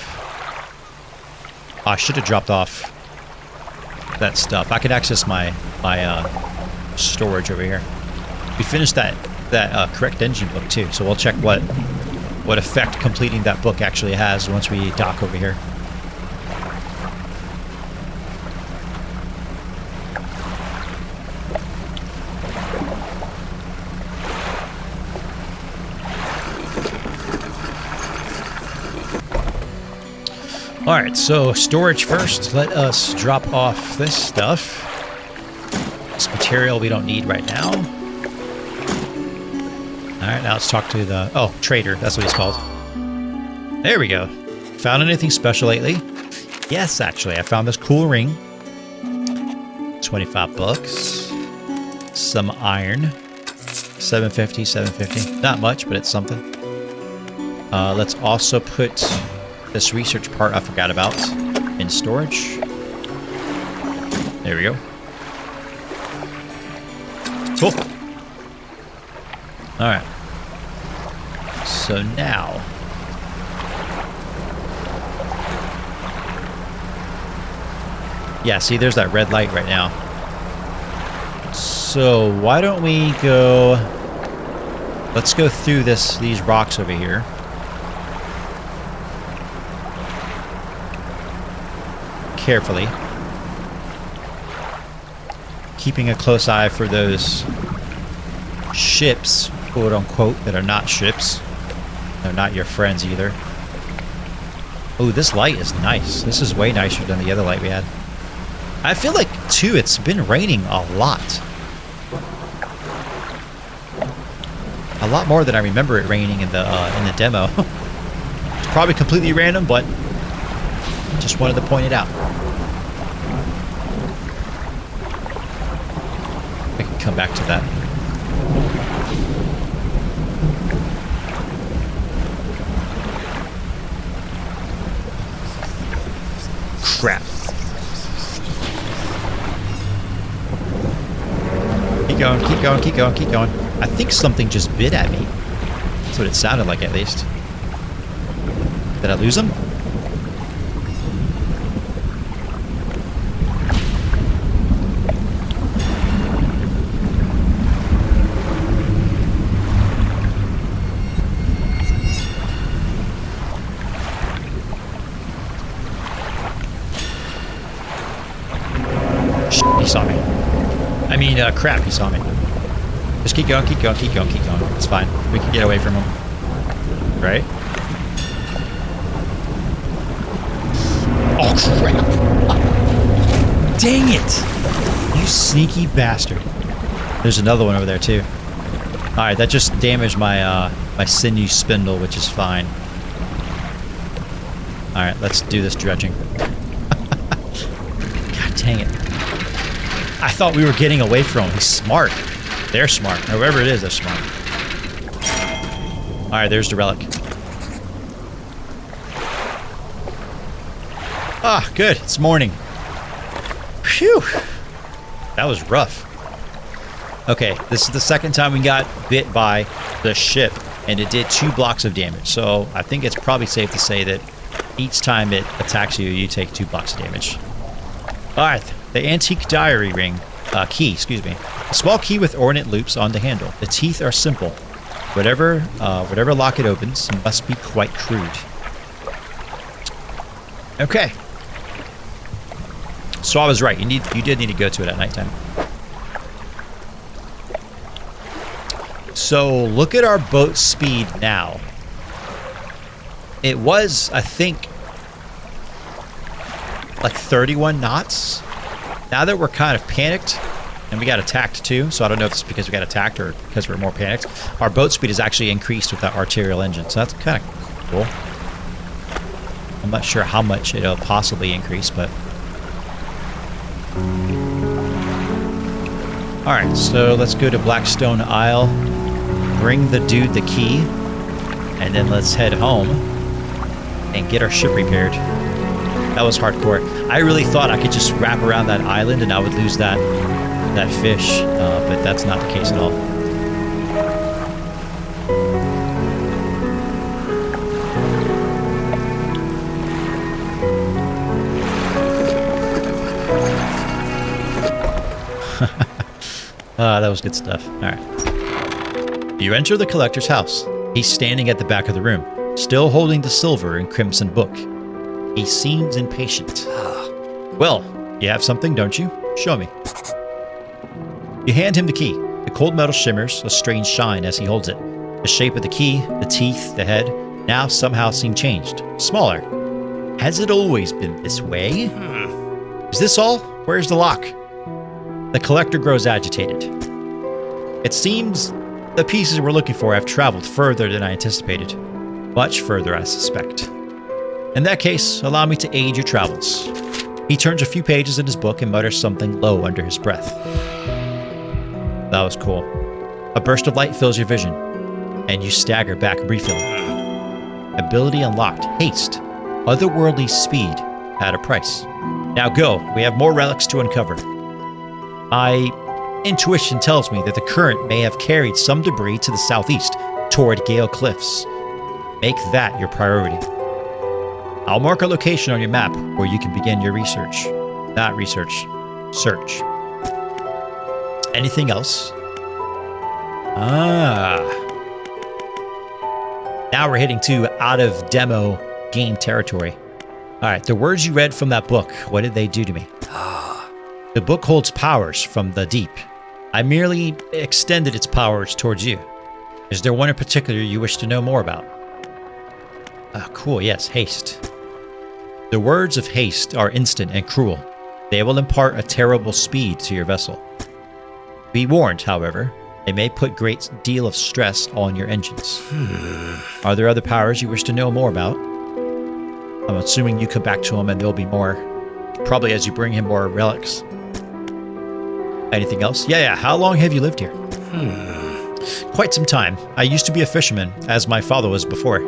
Oh, I should have dropped off that stuff. I could access my storage over here. We finished that correct engine book too, so we'll check what effect completing that book actually has once we dock over here. Alright, so storage first. Let us drop off this stuff. This material we don't need right now. Alright, now let's talk to the... Oh, trader. That's what he's called. There we go. Found anything special lately? Yes, actually. I found this cool ring. 25 bucks. Some iron. 750, 750. Not much, but it's something. Let's also put... this research part I forgot about in storage. There we go. Cool. Alright. So now... yeah, see, there's that red light right now. So why don't we go... Let's go through these rocks over here. Carefully. Keeping a close eye for those ships, quote unquote, that are not ships. They're not your friends either. Oh, this light is nice. This is way nicer than the other light we had. I feel like, too, it's been raining a lot. A lot more than I remember it raining in the demo. It's probably completely random, but just wanted to point it out. I can come back to that. Crap. Keep going, keep going, keep going, keep going. I think something just bit at me. That's what it sounded like, at least. Did I lose him? He saw me. I mean, crap, he saw me. Just keep going, keep going, keep going, keep going. It's fine. We can get away from him. Right? Oh, crap. Dang it! You sneaky bastard. There's another one over there, too. Alright, that just damaged my, my Sinew Spindle, which is fine. Alright, let's do this dredging. God dang it. I thought we were getting away from him. He's smart. They're smart. Whoever it is, they're smart. Alright, there's the relic. Ah, good. It's morning. Phew. That was rough. Okay, this is the second time we got bit by the ship, and it did 2 blocks of damage. So I think it's probably safe to say that each time it attacks you, you take 2 blocks of damage. Alright, the antique diary ring. Key, excuse me. A small key with ornate loops on the handle. The teeth are simple. Whatever lock it opens must be quite crude. Okay. So I was right. You did need to go to it at nighttime. So look at our boat speed now. It was, I think, like 31 knots. Now that we're kind of panicked, and we got attacked too, so I don't know if it's because we got attacked or because we're more panicked, our boat speed is actually increased with that arterial engine, so that's kind of cool. I'm not sure how much it'll possibly increase, but... Alright, so let's go to Blackstone Isle, bring the dude the key, and then let's head home and get our ship repaired. That was hardcore. I really thought I could just wrap around that island and I would lose that fish, but that's not the case at all. That was good stuff. All right. You enter the collector's house. He's standing at the back of the room, still holding the silver and crimson book. He seems impatient. Well, you have something, don't you? Show me. You hand him the key. The cold metal shimmers a strange shine as he holds it. The shape of the key, the teeth, the head, now somehow seem changed. Smaller. Has it always been this way? Is this all? Where's the lock? The collector grows agitated. It seems the pieces we're looking for have traveled further than I anticipated. Much further, I suspect. In that case, allow me to aid your travels. He turns a few pages in his book and mutters something low under his breath. That was cool. A burst of light fills your vision, and you stagger back briefly. Ability unlocked. Haste. Otherworldly speed at a price. Now go. We have more relics to uncover. My intuition tells me that the current may have carried some debris to the southeast toward Gale Cliffs. Make that your priority. I'll mark a location on your map where you can begin your research. Not research. Search. Anything else? Ah. Now we're heading to out of demo game territory. All right, the words you read from that book, what did they do to me? The book holds powers from the deep. I merely extended its powers towards you. Is there one in particular you wish to know more about? Ah, cool, yes, haste. The words of haste are instant and cruel. They will impart a terrible speed to your vessel. Be warned, however, they may put great deal of stress on your engines. Are there other powers you wish to know more about? I'm assuming you come back to him and there'll be more. Probably as you bring him more relics. Anything else? Yeah. How long have you lived here? Quite some time. I used to be a fisherman, as my father was before.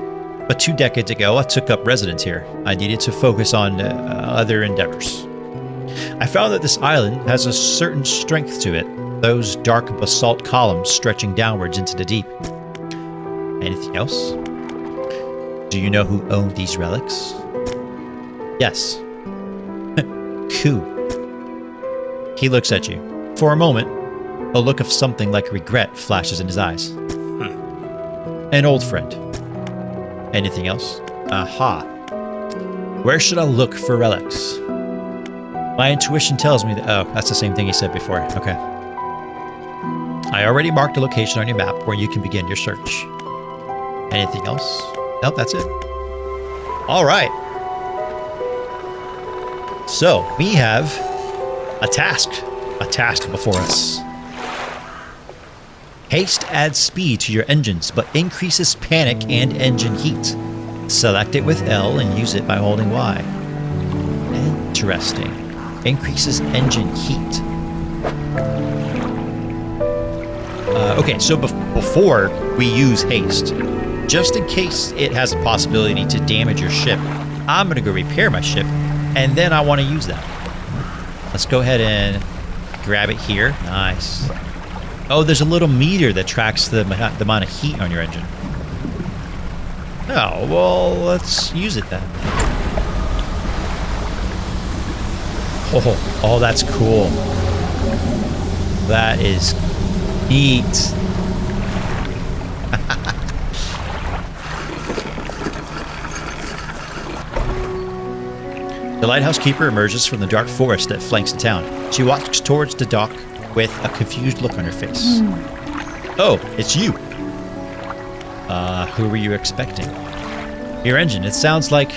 But 2 decades ago, I took up residence here. I needed to focus on other endeavors. I found that this island has a certain strength to it. Those dark basalt columns stretching downwards into the deep. Anything else? Do you know who owned these relics? Yes. Who? He looks at you. For a moment, a look of something like regret flashes in his eyes. An old friend. Anything else? Aha. Where should I look for relics? My intuition tells me that... Oh, that's the same thing he said before. Okay. I already marked a location on your map where you can begin your search. Anything else? Nope, that's it. All right. So, we have a task before us. Haste adds speed to your engines, but increases panic and engine heat. Select it with L and use it by holding Y. Interesting. Increases engine heat. Okay, so before we use haste, just in case it has a possibility to damage your ship, I'm going to go repair my ship, and then I want to use that. Let's go ahead and grab it here. Nice. Oh, there's a little meter that tracks the amount of heat on your engine. Oh, well, let's use it then. Oh, that's cool. That is neat. The lighthouse keeper emerges from the dark forest that flanks the town. She walks towards the dock with a confused look on her face. Oh, it's you. Who were you expecting? Your engine, it sounds like...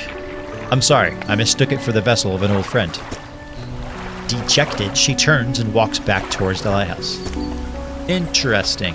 I'm sorry, I mistook it for the vessel of an old friend. Dejected, she turns and walks back towards the lighthouse. Interesting.